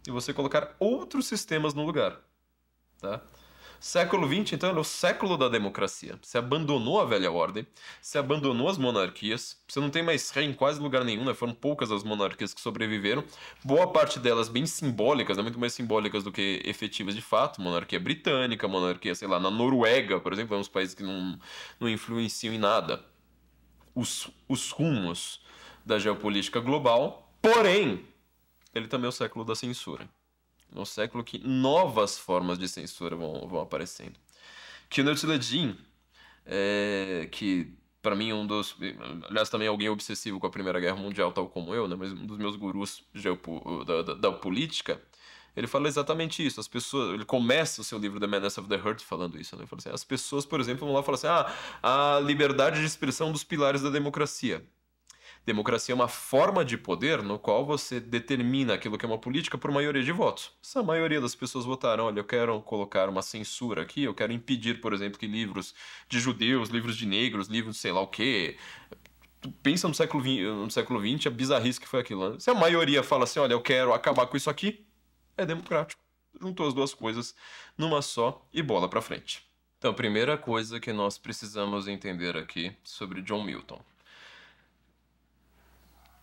e você colocar outros sistemas no lugar, tá? Século XX, então, é o século da democracia. Você abandonou a velha ordem, você abandonou as monarquias, você não tem mais rei em quase lugar nenhum, né? Foram poucas as monarquias que sobreviveram, boa parte delas bem simbólicas, né? Muito mais simbólicas do que efetivas de fato. Monarquia britânica, monarquia, sei lá, na Noruega, por exemplo, é uns países que não influenciam em nada os rumos da geopolítica global. Porém, ele também é o século da censura. É um século que novas formas de censura vão aparecendo. Knut Ledin, que para mim aliás, também é alguém obsessivo com a Primeira Guerra Mundial, tal como eu, né? Mas um dos meus gurus da política, ele fala exatamente isso. As pessoas, ele começa o seu livro The Madness of the Heart falando isso, né? Ele fala assim, as pessoas, por exemplo, vão lá e falam assim, a liberdade de expressão dos pilares da democracia. Democracia é uma forma de poder no qual você determina aquilo que é uma política por maioria de votos. Se a maioria das pessoas votaram, olha, eu quero colocar uma censura aqui, eu quero impedir, por exemplo, que livros de judeus, livros de negros, livros de sei lá o quê. Pensa no século XX, a bizarrice que foi aquilo, né? Se a maioria fala assim, olha, eu quero acabar com isso aqui, é democrático. Juntou as duas coisas numa só e bola pra frente. Então, a primeira coisa que nós precisamos entender aqui sobre John Milton.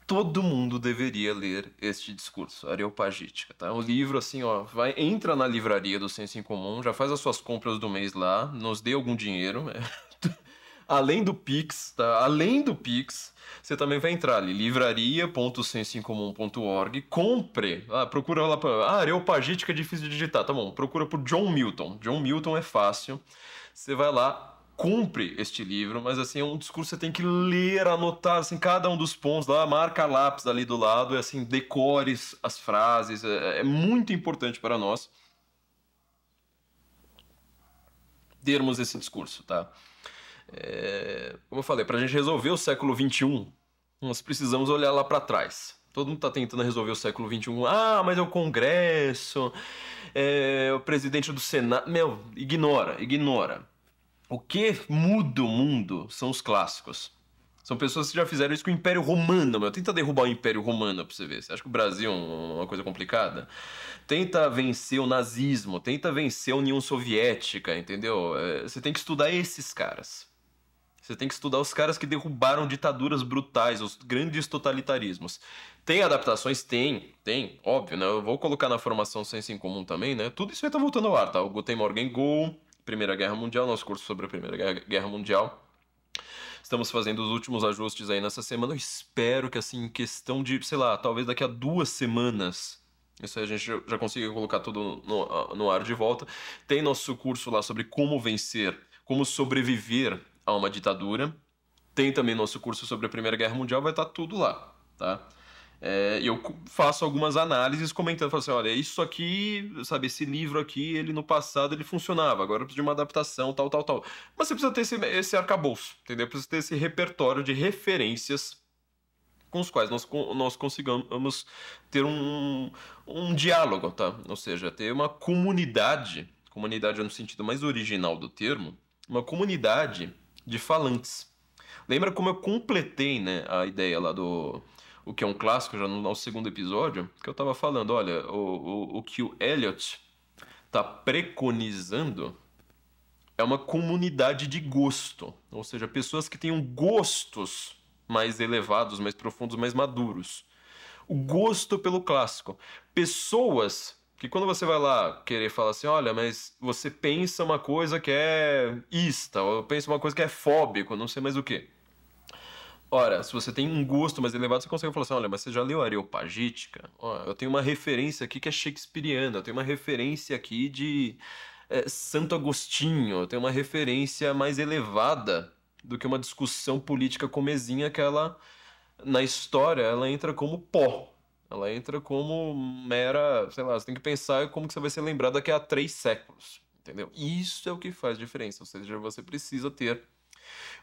Todo mundo deveria ler este discurso, Areopagítica, tá? O livro, assim, ó, entra na livraria do Senso em Comum, já faz as suas compras do mês lá, nos dê algum dinheiro, além do Pix, tá? Além do Pix, você também vai entrar ali, livraria.sensoemcomum.org, compre, procura lá para... Areopagítica é difícil de digitar, tá bom, procura por John Milton. John Milton é fácil, você vai lá, compre este livro, mas assim, é um discurso que você tem que ler, anotar, assim, cada um dos pontos lá, marca lápis ali do lado, assim, decore as frases, é muito importante para nós termos esse discurso, tá? Como eu falei, para a gente resolver o século XXI, nós precisamos olhar lá para trás. Todo mundo está tentando resolver o século XXI. Mas é o Congresso, o presidente do Senado... Meu, ignora. O que muda o mundo são os clássicos. São pessoas que já fizeram isso com o Império Romano, meu. Tenta derrubar o Império Romano pra você ver. Você acha que o Brasil é uma coisa complicada? Tenta vencer o nazismo, tenta vencer a União Soviética, entendeu? Você tem que estudar esses caras. Você tem que estudar os caras que derrubaram ditaduras brutais, os grandes totalitarismos. Tem adaptações? Tem, óbvio, né? Eu vou colocar na formação Senso em Comum também, né? Tudo isso aí tá voltando ao ar, tá? O Guten Morgen Go... Primeira Guerra Mundial, nosso curso sobre a Primeira Guerra Mundial. Estamos fazendo os últimos ajustes aí nessa semana. Eu espero que, assim, em questão de, sei lá, talvez daqui a 2 semanas, isso aí a gente já consiga colocar tudo no ar de volta. Tem nosso curso lá sobre como vencer, como sobreviver a uma ditadura. Tem também nosso curso sobre a Primeira Guerra Mundial, vai estar tudo lá, tá? E eu faço algumas análises comentando, falo assim, olha, isso aqui, sabe, esse livro aqui, ele no passado ele funcionava, agora precisa de uma adaptação, tal. Mas você precisa ter esse arcabouço, entendeu? Precisa ter esse repertório de referências com os quais nós consigamos ter um diálogo, tá? Ou seja, ter uma comunidade no sentido mais original do termo, uma comunidade de falantes. Lembra como eu completei, né, a ideia lá do... O que é um clássico, já no nosso segundo episódio, que eu estava falando, olha, o que o Eliot está preconizando é uma comunidade de gosto, ou seja, pessoas que tenham gostos mais elevados, mais profundos, mais maduros. O gosto pelo clássico. Pessoas Que quando você vai lá querer falar assim, olha, mas você pensa uma coisa que é ista, ou pensa uma coisa que é fóbico, não sei mais o quê. Ora, se você tem um gosto mais elevado, você consegue falar assim, olha, mas você já leu Areopagítica? Ó, eu tenho uma referência aqui que é shakespeariana, eu tenho uma referência aqui de Santo Agostinho, eu tenho uma referência mais elevada do que uma discussão política comezinha que ela, na história, ela entra como pó. Ela entra como mera, sei lá, você tem que pensar como que você vai ser lembrado daqui a 3 séculos, entendeu? Isso é o que faz diferença, ou seja, você precisa ter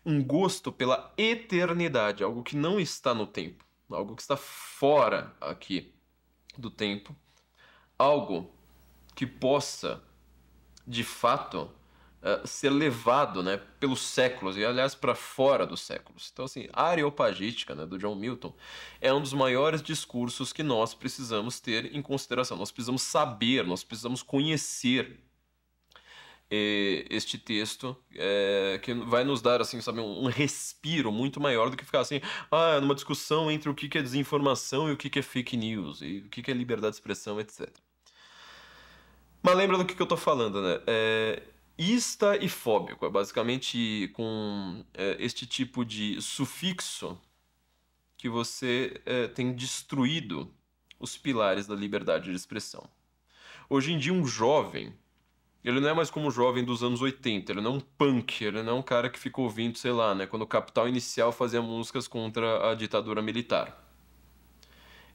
um gosto pela eternidade, algo que não está no tempo, algo que está fora aqui do tempo, algo que possa, de fato, ser levado, né, pelos séculos, e aliás para fora dos séculos. Então assim, a Areopagítica, né, do John Milton, é um dos maiores discursos que nós precisamos ter em consideração. Nós precisamos saber, nós precisamos conhecer este texto, que vai nos dar, assim, sabe, um respiro muito maior do que ficar assim, numa discussão entre o que é desinformação e o que é fake news, e o que é liberdade de expressão, etc. Mas lembra do que eu tô falando, né? Ista e fóbico, é basicamente com este tipo de sufixo que você tem destruído os pilares da liberdade de expressão. Hoje em dia, um jovem, ele não é mais como o jovem dos anos 80, ele não é um punk, ele não é um cara que ficou ouvindo, sei lá, né, quando o Capital Inicial fazia músicas contra a ditadura militar.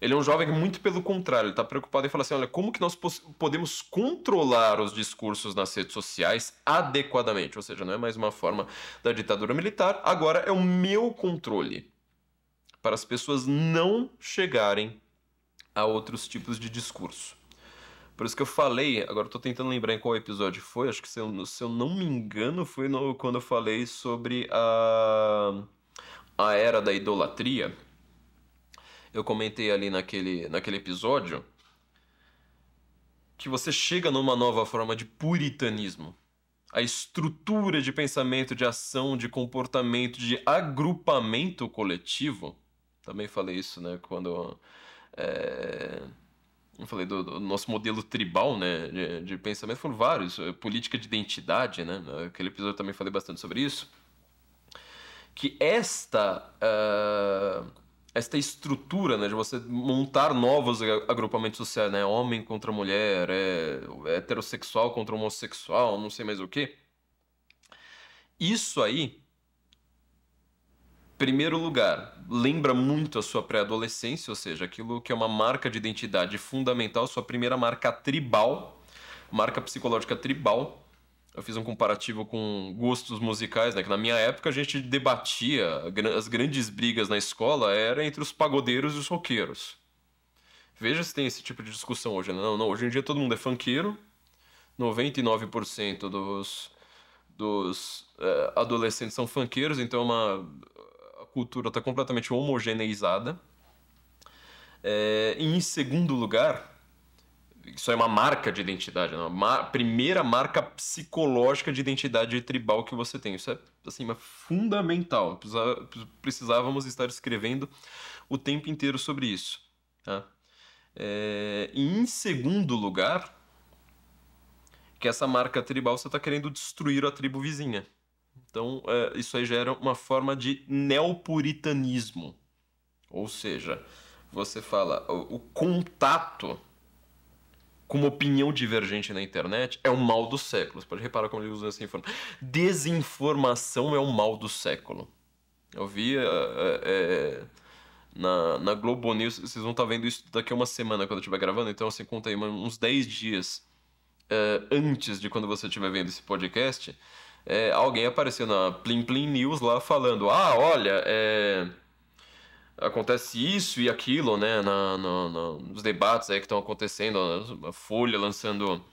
Ele é um jovem que, muito pelo contrário, ele está preocupado em falar assim, olha, como que nós podemos controlar os discursos nas redes sociais adequadamente? Ou seja, não é mais uma forma da ditadura militar, agora é o meu controle para as pessoas não chegarem a outros tipos de discurso. Por isso que eu falei, agora eu tô tentando lembrar em qual episódio foi, acho que se eu não me engano foi quando eu falei sobre a era da idolatria. Eu comentei ali naquele episódio que você chega numa nova forma de puritanismo. A estrutura de pensamento, de ação, de comportamento, de agrupamento coletivo. Também falei isso, né, quando eu falei do nosso modelo tribal, né, de pensamento, foram vários, política de identidade, né, naquele episódio eu também falei bastante sobre isso, que esta estrutura, né, de você montar novos agrupamentos sociais, né, homem contra mulher, heterossexual contra homossexual, não sei mais o que, isso aí, primeiro lugar, lembra muito a sua pré-adolescência, ou seja, aquilo que é uma marca de identidade fundamental, sua primeira marca tribal, marca psicológica tribal. Eu fiz um comparativo com gostos musicais, né? Que na minha época a gente debatia, as grandes brigas na escola era entre os pagodeiros e os roqueiros. Veja se tem esse tipo de discussão hoje, né? Não, hoje em dia todo mundo é funkeiro, 99% dos adolescentes são funkeiros, então a cultura está completamente homogeneizada. E em segundo lugar, isso é uma marca de identidade, né? Primeira marca psicológica de identidade tribal que você tem. Isso é, assim, fundamental. Precisávamos estar escrevendo o tempo inteiro sobre isso. Tá? E em segundo lugar, que essa marca tribal você está querendo destruir a tribo vizinha. Então, isso aí gera uma forma de neopuritanismo. Ou seja, você fala, o contato com uma opinião divergente na internet é o mal do século. Você pode reparar como ele usa essa informação. Desinformação é o mal do século. Eu vi na Globo News, vocês vão estar vendo isso daqui a uma semana quando eu estiver gravando, então assim, conta aí uns 10 dias antes de quando você estiver vendo esse podcast, alguém apareceu na Plim Plim News lá falando, olha, acontece isso e aquilo, né, nos debates aí que estão acontecendo, a Folha lançando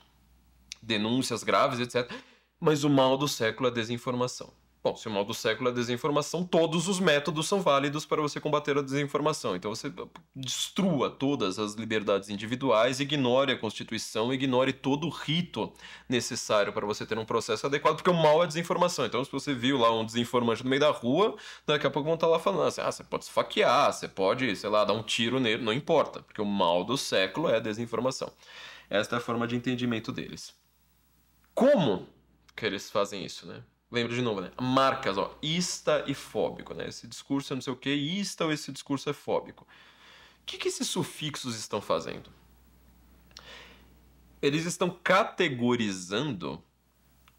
denúncias graves, etc. Mas o mal do século é a desinformação. Bom, se o mal do século é a desinformação, todos os métodos são válidos para você combater a desinformação. Então você destrua todas as liberdades individuais, ignore a Constituição, ignore todo o rito necessário para você ter um processo adequado, porque o mal é a desinformação. Então se você viu lá um desinformante no meio da rua, daqui a pouco vão estar lá falando assim, você pode esfaquear, você pode, sei lá, dar um tiro nele, não importa, porque o mal do século é a desinformação. Esta é a forma de entendimento deles. Como que eles fazem isso, né? Lembra de novo, né? Marcas, ó, ista e fóbico, né? Esse discurso é não sei o que, ista ou esse discurso é fóbico. O que esses sufixos estão fazendo? Eles estão categorizando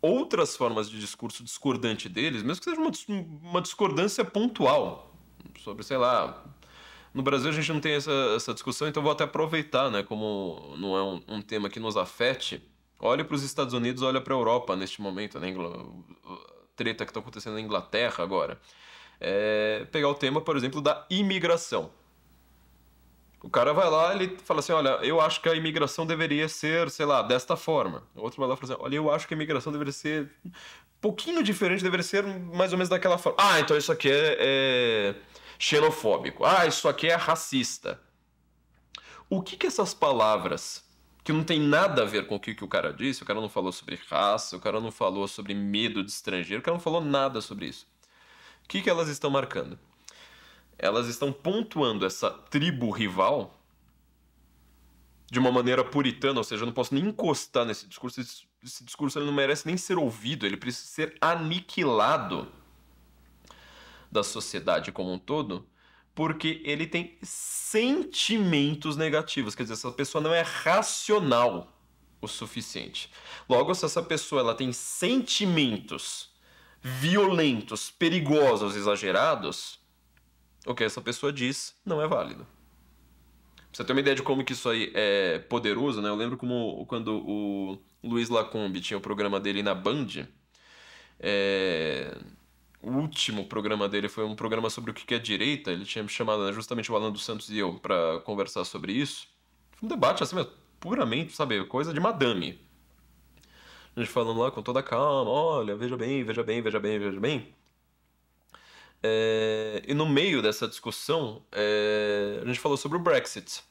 outras formas de discurso discordante deles, mesmo que seja uma discordância pontual. Sobre, sei lá... No Brasil a gente não tem essa discussão, então vou até aproveitar, né? Como não é um tema que nos afete... Olha para os Estados Unidos, olha para a Europa neste momento, né? Treta que está acontecendo na Inglaterra agora. Pegar o tema, por exemplo, da imigração. O cara vai lá, ele fala assim, olha, eu acho que a imigração deveria ser, sei lá, desta forma. O outro vai lá e fala assim, olha, eu acho que a imigração deveria ser um pouquinho diferente, deveria ser mais ou menos daquela forma. Ah, então isso aqui é xenofóbico. Ah, isso aqui é racista. O que essas palavras... que não tem nada a ver com o que o cara disse, o cara não falou sobre raça, o cara não falou sobre medo de estrangeiro, o cara não falou nada sobre isso. O que elas estão marcando? Elas estão pontuando essa tribo rival de uma maneira puritana, ou seja, eu não posso nem encostar nesse discurso, esse discurso ele não merece nem ser ouvido, ele precisa ser aniquilado da sociedade como um todo, porque ele tem sentimentos negativos. Quer dizer, essa pessoa não é racional o suficiente. Logo, se essa pessoa ela tem sentimentos violentos, perigosos, exagerados, o que essa pessoa diz não é válido. Pra você ter uma ideia de como que isso aí é poderoso, né? Eu lembro quando o Luiz Lacombe tinha o programa dele na Band... O último programa dele foi um programa sobre o que é direita. Ele tinha me chamado, né, justamente o Alan dos Santos e eu para conversar sobre isso. Foi um debate assim, puramente, sabe, coisa de madame. A gente falando lá com toda calma, olha, veja bem, veja bem, veja bem, veja bem. E no meio dessa discussão, a gente falou sobre o Brexit.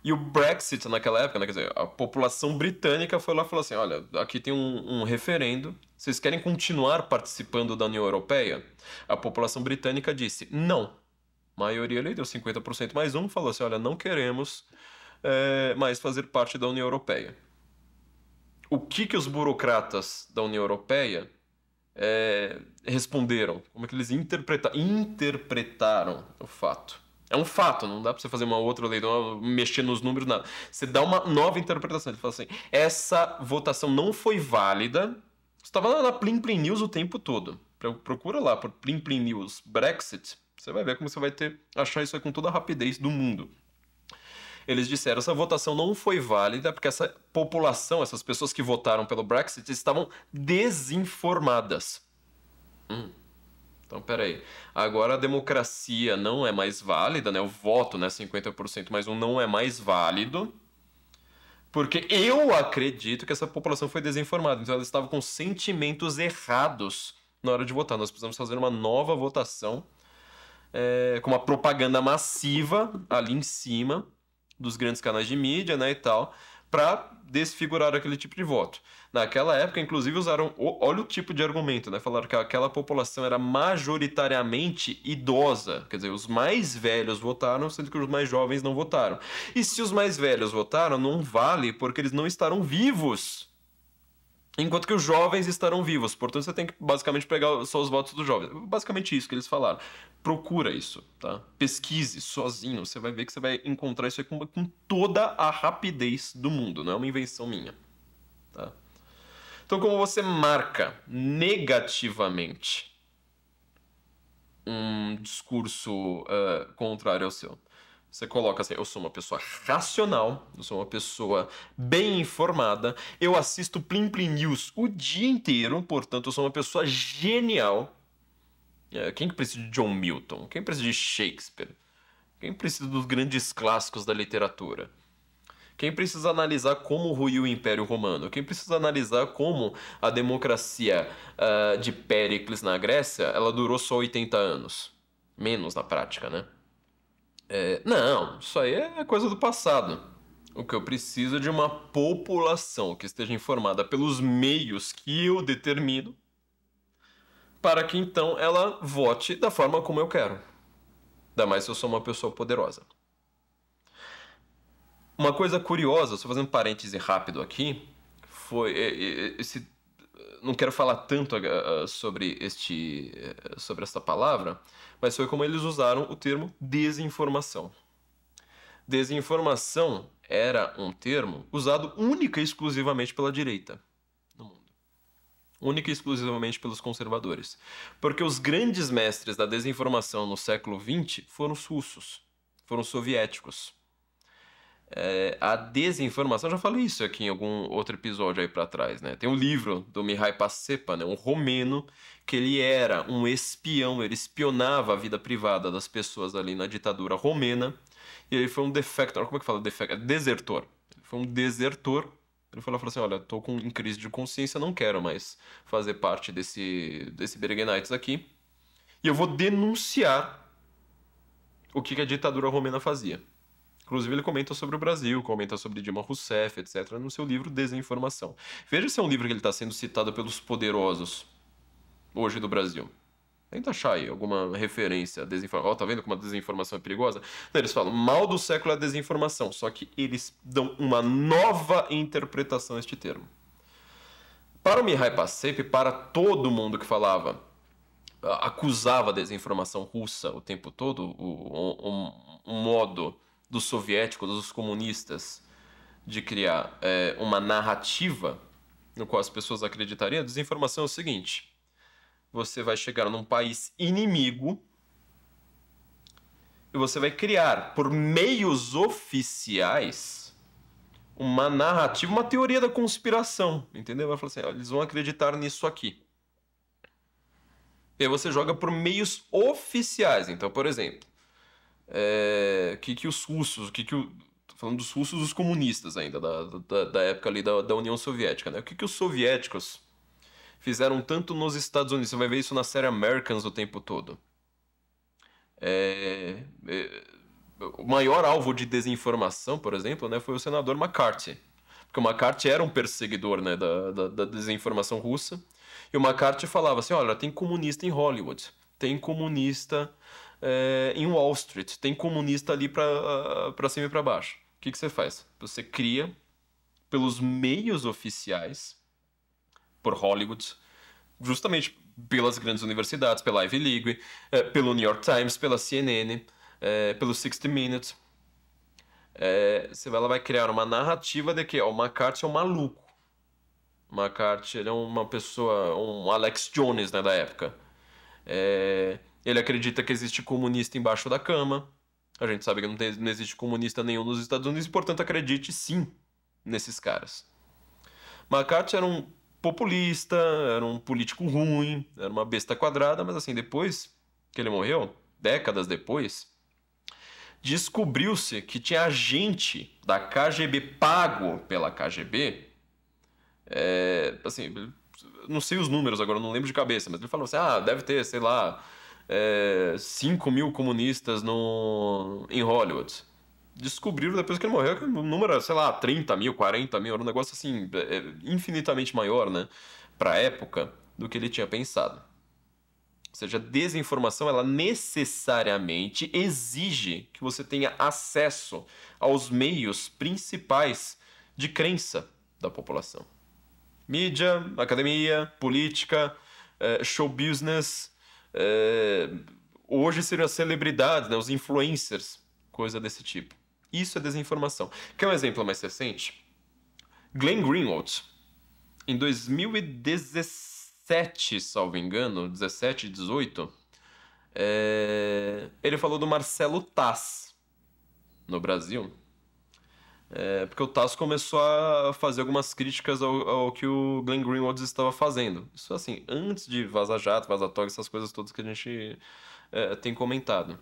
E o Brexit naquela época, né, quer dizer, a população britânica foi lá e falou assim, olha, aqui tem um referendo, vocês querem continuar participando da União Europeia? A população britânica disse não. A maioria ali deu 50% mais um, falou assim, olha, não queremos mais fazer parte da União Europeia. O que os burocratas da União Europeia responderam? Como é que eles interpretaram o fato? É um fato, não dá pra você fazer uma outra leitura, mexer nos números, nada. Você dá uma nova interpretação. Ele fala assim, essa votação não foi válida. Você estava na Plim Plim News o tempo todo. Procura lá por Plim Plim News Brexit. Você vai ver como você vai achar isso aí com toda a rapidez do mundo. Eles disseram, essa votação não foi válida porque essa população, essas pessoas que votaram pelo Brexit, estavam desinformadas. Então, peraí. Agora a democracia não é mais válida, né? O voto, né? 50% mais um não é mais válido. Porque eu acredito que essa população foi desinformada. Então, ela estava com sentimentos errados na hora de votar. Nós precisamos fazer uma nova votação com uma propaganda massiva ali em cima dos grandes canais de mídia, né? E tal, para desfigurar aquele tipo de voto. Naquela época, inclusive, usaram... Olha o tipo de argumento, né? Falaram que aquela população era majoritariamente idosa. Quer dizer, os mais velhos votaram, sendo que os mais jovens não votaram. E se os mais velhos votaram, não vale, porque eles não estarão vivos. Enquanto que os jovens estarão vivos. Portanto, você tem que basicamente pegar só os votos dos jovens. Basicamente isso que eles falaram. Procura isso, tá? Pesquise sozinho. Você vai ver que você vai encontrar isso aí com toda a rapidez do mundo. Não é uma invenção minha, tá? Então, como você marca negativamente um discurso contrário ao seu? Você coloca assim, eu sou uma pessoa racional, eu sou uma pessoa bem informada, eu assisto Plim Plim News o dia inteiro, portanto eu sou uma pessoa genial. Quem que precisa de John Milton? Quem precisa de Shakespeare? Quem precisa dos grandes clássicos da literatura? Quem precisa analisar como ruiu o Império Romano? Quem precisa analisar como a democracia de Péricles na Grécia, ela durou só 80 anos? Menos na prática, né? Não, isso aí é coisa do passado. O que eu preciso é de uma população que esteja informada pelos meios que eu determino para que então ela vote da forma como eu quero. Ainda mais se eu sou uma pessoa poderosa. Uma coisa curiosa, só fazendo um parêntese rápido aqui, foi esse... Não quero falar tanto sobre essa palavra, mas foi como eles usaram o termo desinformação. Desinformação era um termo usado única e exclusivamente pela direita no mundo. Única e exclusivamente pelos conservadores. Porque os grandes mestres da desinformação no século XX foram os russos, foram os soviéticos. A desinformação, já falei isso aqui em algum outro episódio aí pra trás, né? Tem um livro do Mihai Pacepa, né? Um romeno, que ele era um espião, ele espionava a vida privada das pessoas ali na ditadura romena, e ele foi um defector, como é que fala defector? Desertor. Ele foi um desertor, ele falou assim, olha, tô em crise de consciência, não quero mais fazer parte desse Bereguenites aqui, e eu vou denunciar o que a ditadura romena fazia. Inclusive, ele comenta sobre o Brasil, comenta sobre Dilma Rousseff, etc., no seu livro Desinformação. Veja se é um livro que ele está sendo citado pelos poderosos hoje do Brasil. Tenta achar aí alguma referência a desinformação. Tá vendo como a desinformação é perigosa? Não, eles falam, mal do século é a desinformação, só que eles dão uma nova interpretação a este termo. Para o Mihai Pacepa, para todo mundo que falava, acusava a desinformação russa o tempo todo, um modo dos soviéticos, dos comunistas, de criar uma narrativa no qual as pessoas acreditariam, a desinformação é o seguinte: você vai chegar num país inimigo e você vai criar, por meios oficiais, uma narrativa, uma teoria da conspiração, entendeu? Vai falar assim, eles vão acreditar nisso aqui. E aí você joga por meios oficiais. Então, por exemplo, que os russos, tô falando dos russos, dos comunistas ainda, da época ali da União Soviética, né? O que os soviéticos fizeram tanto nos Estados Unidos? Você vai ver isso na série Americans o tempo todo. O maior alvo de desinformação, por exemplo, né, foi o senador McCarthy. Porque o McCarthy era um perseguidor, né, da desinformação russa. E o McCarthy falava assim, olha, tem comunista em Hollywood, tem comunista em Wall Street, tem comunista ali pra cima e pra baixo. O que você faz? Você cria, pelos meios oficiais, por Hollywood, justamente pelas grandes universidades, pela Ivy League, pelo New York Times, pela CNN, pelo 60 Minutes, ela vai criar uma narrativa de que o McCarthy é um maluco. O McCarthy, ele é uma pessoa, um Alex Jones, né, da época. Ele acredita que existe comunista embaixo da cama. A gente sabe que não existe comunista nenhum nos Estados Unidos e, portanto, acredite sim nesses caras. McCarthy era um populista, era um político ruim, era uma besta quadrada, mas assim, depois que ele morreu, décadas depois, descobriu-se que tinha agente da KGB pago pela KGB, assim, não sei os números agora, não lembro de cabeça, mas ele falou assim, deve ter, sei lá, 5 mil comunistas em Hollywood. Descobriram depois que ele morreu que o número era, sei lá, 30 mil, 40 mil, era um negócio assim, infinitamente maior, né, pra época, do que ele tinha pensado. Ou seja, a desinformação, ela necessariamente exige que você tenha acesso aos meios principais de crença da população. Mídia, academia, política, show business, hoje seriam as celebridades, né, os influencers, coisa desse tipo. Isso é desinformação. Quer um exemplo mais recente? Glenn Greenwald, em 2017, salvo engano, 17, 18, ele falou do Marcelo Taz no Brasil. Porque o Taz começou a fazer algumas críticas ao que o Glenn Greenwald estava fazendo. Isso assim, antes de Vaza Jato, Vaza Tog, essas coisas todas que a gente tem comentado.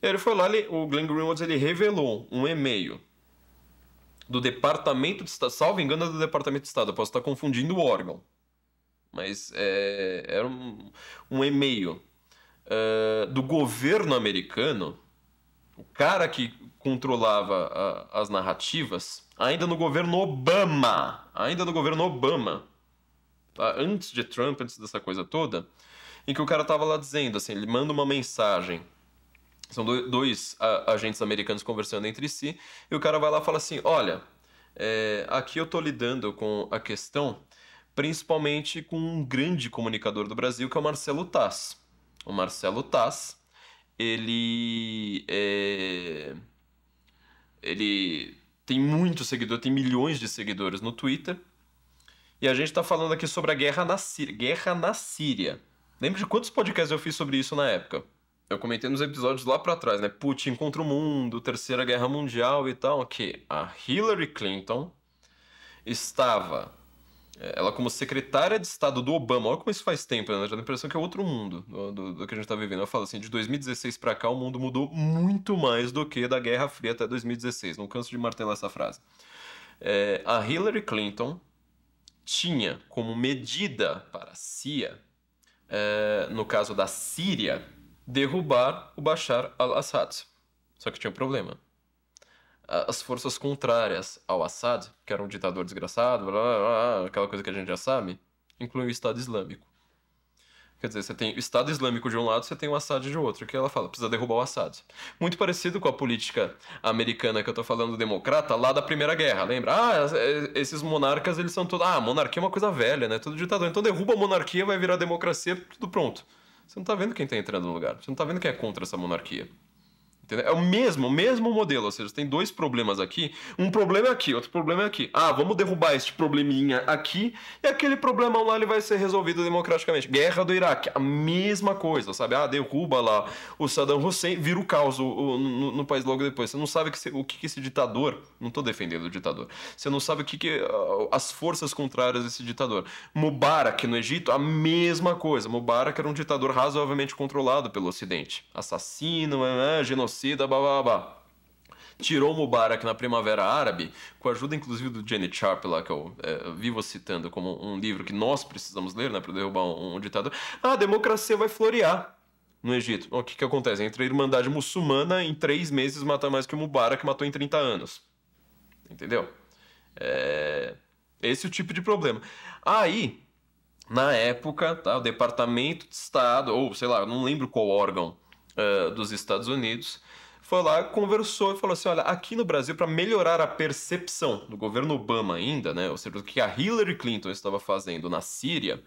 E aí ele foi lá, o Glenn Greenwald, ele revelou um e-mail do Departamento de Estado, salvo engano, do Departamento de Estado, eu posso estar confundindo o órgão, mas era um e-mail do governo americano, o cara que controlava as narrativas, ainda no governo Obama, tá? Antes de Trump, antes dessa coisa toda, em que o cara tava lá dizendo assim, ele manda uma mensagem São dois agentes americanos conversando entre si, e o cara vai lá e fala assim, olha, aqui eu tô lidando com a questão, principalmente com um grande comunicador do Brasil, que é o Marcelo Taz. O Marcelo Taz, ele tem muito seguidor, tem milhões de seguidores no Twitter, e a gente tá falando aqui sobre a guerra na Síria. Guerra na Síria. Lembra de quantos podcasts eu fiz sobre isso na época? Eu comentei nos episódios lá pra trás, né? Putin contra o mundo, Terceira Guerra Mundial e tal, que a Hillary Clinton estava, ela como secretária de Estado do Obama, olha como isso faz tempo, né? Já dá a impressão que é outro mundo do que a gente tá vivendo. Eu falo assim, de 2016 pra cá o mundo mudou muito mais do que da Guerra Fria até 2016. Não canso de martelar essa frase. A Hillary Clinton tinha como medida para a CIA, no caso da Síria, derrubar o Bashar al-Assad. Só que tinha um problema. As forças contrárias ao Assad, que era um ditador desgraçado, blá, blá, blá, aquela coisa que a gente já sabe, incluem o Estado Islâmico. Quer dizer, você tem o Estado Islâmico de um lado, você tem o Assad de outro, que ela fala, precisa derrubar o Assad. Muito parecido com a política americana que eu tô falando, democrata, lá da Primeira Guerra, lembra? Esses monarcas, eles são todos... monarquia é uma coisa velha, né? Tudo ditador. Então derruba a monarquia, vai virar democracia, tudo pronto. Você não tá vendo quem tá entrando no lugar. Você não tá vendo quem é contra essa monarquia. Entendeu? É o mesmo modelo, ou seja, você tem dois problemas aqui, um problema é aqui, outro problema é aqui. Vamos derrubar este probleminha aqui, e aquele problemão lá ele vai ser resolvido democraticamente. Guerra do Iraque, a mesma coisa, sabe? Derruba lá o Saddam Hussein, vira o caos no país logo depois. Você não sabe o que esse ditador, não tô defendendo o ditador, você não sabe o que as forças contrárias desse ditador. Mubarak no Egito, a mesma coisa. Mubarak era um ditador razoavelmente controlado pelo Ocidente. Assassino, genocida, babá. Tirou o Mubarak na Primavera Árabe, com a ajuda inclusive do Janet Sharp lá, que eu vivo citando como um livro que nós precisamos ler, né, para derrubar um ditador. A democracia vai florear no Egito. O que acontece? Entra a Irmandade Muçulmana, em 3 meses mata mais que o Mubarak matou em 30 anos. Entendeu? Esse é o tipo de problema. Aí, na época, tá, o Departamento de Estado, ou sei lá, eu não lembro qual órgão dos Estados Unidos, foi lá, conversou e falou assim, olha, aqui no Brasil, para melhorar a percepção do governo Obama ainda, né, ou seja, do que a Hillary Clinton estava fazendo na Síria,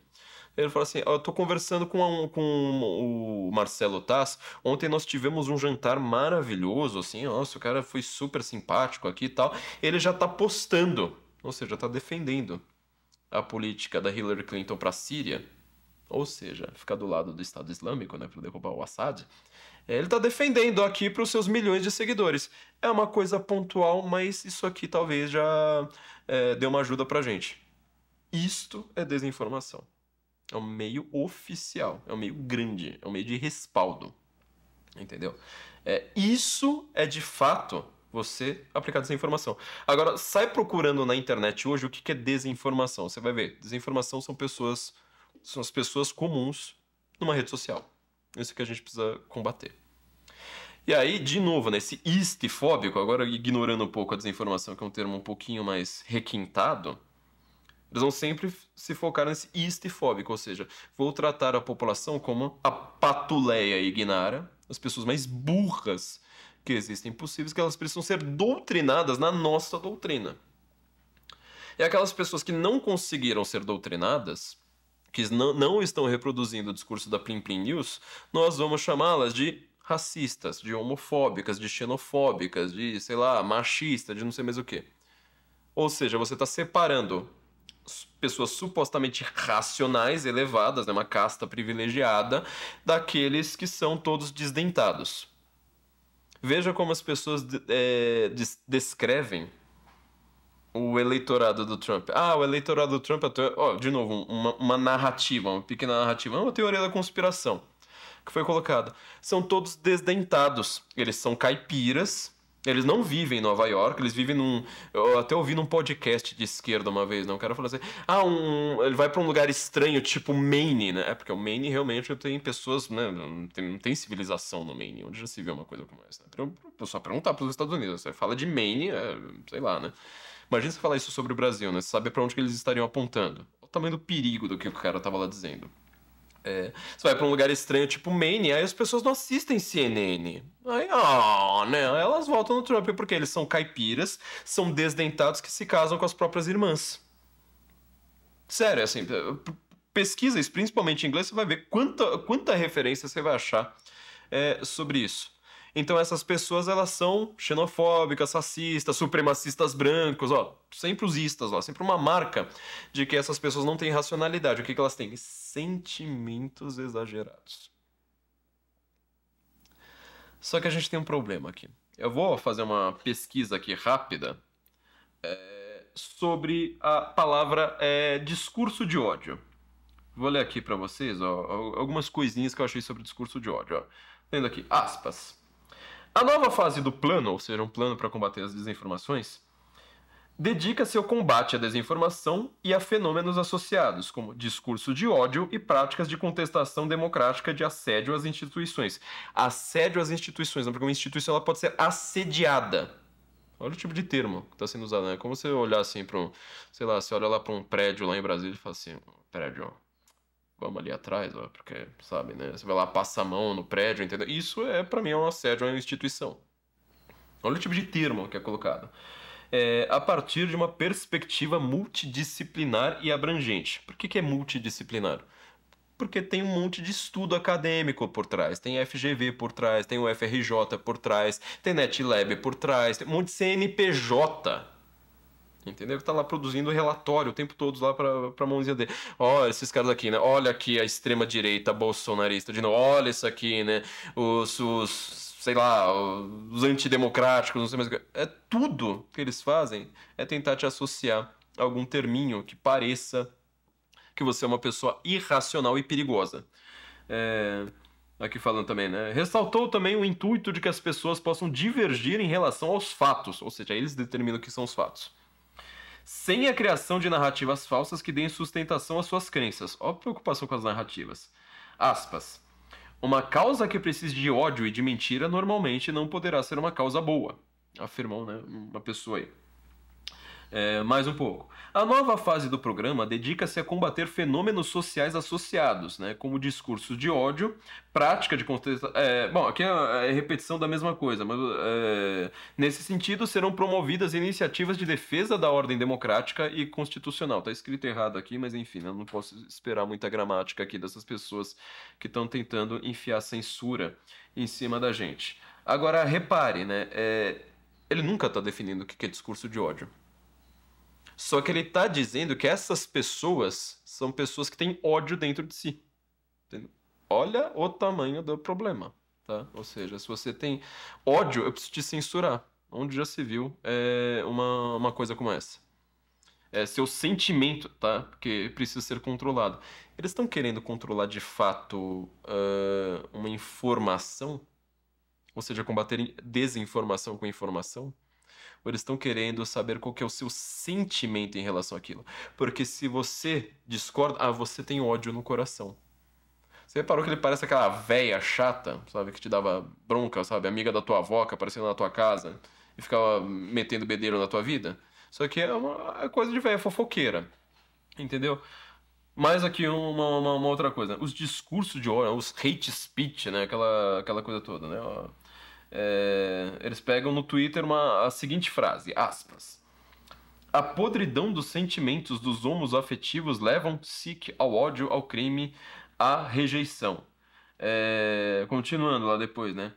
ele falou assim, eu tô conversando com o Marcelo Taz, ontem nós tivemos um jantar maravilhoso, assim, nossa, o cara foi super simpático aqui e tal, ele já tá postando, ou seja, tá defendendo a política da Hillary Clinton para a Síria, ou seja, ficar do lado do Estado Islâmico, né, para derrubar o Assad, ele está defendendo aqui para os seus milhões de seguidores. É uma coisa pontual, mas isso aqui talvez já dê uma ajuda para a gente. Isto é desinformação. É um meio oficial, é um meio grande, é um meio de respaldo. Entendeu? Isso é de fato você aplicar desinformação. Agora, sai procurando na internet hoje o que é desinformação. Você vai ver, desinformação são as pessoas comuns numa rede social. Isso que a gente precisa combater. E aí, de novo, né, esse istifóbico, agora ignorando um pouco a desinformação, que é um termo um pouquinho mais requintado, eles vão sempre se focar nesse istifóbico, ou seja, vou tratar a população como a patuleia ignara, as pessoas mais burras que existem possíveis, que elas precisam ser doutrinadas na nossa doutrina. E aquelas pessoas que não conseguiram ser doutrinadas, que não estão reproduzindo o discurso da Plim Plim News, nós vamos chamá-las de racistas, de homofóbicas, de xenofóbicas, de, sei lá, machista, de não sei mais o quê. Ou seja, você está separando pessoas supostamente racionais, elevadas, né, uma casta privilegiada, daqueles que são todos desdentados. Veja como as pessoas descrevem o eleitorado do Trump. O eleitorado do Trump, de novo, uma narrativa, uma pequena narrativa, uma teoria da conspiração que foi colocada. São todos desdentados. Eles são caipiras, eles não vivem em Nova York, eles vivem eu até ouvi num podcast de esquerda uma vez, né? Um cara falou assim, ele vai pra um lugar estranho, tipo Maine, né? Porque o Maine realmente tem pessoas, né? Não tem civilização no Maine, onde já se vê uma coisa como essa, né? Só perguntar pros Estados Unidos, você fala de Maine, sei lá, né? Imagina você falar isso sobre o Brasil, né? Você sabe pra onde que eles estariam apontando. O tamanho do perigo do que o cara tava lá dizendo. Você vai pra um lugar estranho, tipo Maine, aí as pessoas não assistem CNN. Aí, né? Elas votam no Trump porque eles são caipiras, são desdentados que se casam com as próprias irmãs. Sério, assim, pesquisa isso, principalmente em inglês, você vai ver quanta referência você vai achar sobre isso. Então essas pessoas, elas são xenofóbicas, racistas, supremacistas brancos, ó, sempre os istas lá, sempre uma marca de que essas pessoas não têm racionalidade. O que elas têm? Sentimentos exagerados. Só que a gente tem um problema aqui. Eu vou fazer uma pesquisa aqui rápida sobre a palavra discurso de ódio. Vou ler aqui para vocês algumas coisinhas que eu achei sobre discurso de ódio. Ó. Lendo aqui, aspas. A nova fase do plano, ou seja, um plano para combater as desinformações, dedica-se ao combate à desinformação e a fenômenos associados, como discurso de ódio e práticas de contestação democrática de assédio às instituições. Assédio às instituições, não, porque uma instituição ela pode ser assediada. Olha o tipo de termo que está sendo usado, né? Como você olhar assim para um, sei lá, você olha lá para um prédio lá em Brasília e fala assim, prédio, ó, vamos ali atrás, ó, porque, sabe, né? Você vai lá, passa a mão no prédio, entendeu? Isso para mim, é um assédio a uma instituição. Olha o tipo de termo que é colocado. A partir de uma perspectiva multidisciplinar e abrangente. Por que é multidisciplinar? Porque tem um monte de estudo acadêmico por trás, tem FGV por trás, tem o FRJ por trás, tem NetLab por trás, tem um monte de CNPJ, entendeu? Que tá lá produzindo relatório o tempo todo lá pra mãozinha dele. Olha esses caras aqui, né? Olha aqui a extrema-direita bolsonarista de novo. Olha isso aqui, né? Sei lá, os antidemocráticos, não sei mais o que. Tudo que eles fazem é tentar te associar a algum terminho que pareça que você é uma pessoa irracional e perigosa. Aqui falando também, né? Ressaltou também o intuito de que as pessoas possam divergir em relação aos fatos, ou seja, eles determinam o que são os fatos. Sem a criação de narrativas falsas que deem sustentação às suas crenças. Ó a preocupação com as narrativas. Aspas. Uma causa que precise de ódio e de mentira normalmente não poderá ser uma causa boa, afirmou, né, uma pessoa aí. Mais um pouco. A nova fase do programa dedica-se a combater fenômenos sociais associados, né, como discurso de ódio, prática de contestação... bom, aqui é repetição da mesma coisa, mas nesse sentido serão promovidas iniciativas de defesa da ordem democrática e constitucional. Tá escrito errado aqui, mas enfim, eu não posso esperar muita gramática aqui dessas pessoas que estão tentando enfiar censura em cima da gente. Agora, repare, né, ele nunca está definindo o que é discurso de ódio. Só que ele está dizendo que essas pessoas são pessoas que têm ódio dentro de si. Entendeu? Olha o tamanho do problema, tá? Ou seja, se você tem ódio, eu preciso te censurar. Onde já se viu uma coisa como essa? Seu sentimento, tá? Porque precisa ser controlado. Eles estão querendo controlar de fato uma informação? Ou seja, combater desinformação com informação? Ou eles estão querendo saber qual que é o seu sentimento em relação àquilo? Porque se você discorda, você tem ódio no coração. Você reparou que ele parece aquela véia chata, sabe? Que te dava bronca, sabe? Amiga da tua avó que apareceu na tua casa e ficava metendo bedelho na tua vida? Isso aqui é uma coisa de véia fofoqueira, entendeu? Mais aqui uma outra coisa. Os discursos de ódio, os hate speech, né? Aquela coisa toda, né? Eles pegam no Twitter a seguinte frase, aspas. A podridão dos sentimentos dos homos afetivos levam-se ao ódio, ao crime, à rejeição. Continuando lá depois, né?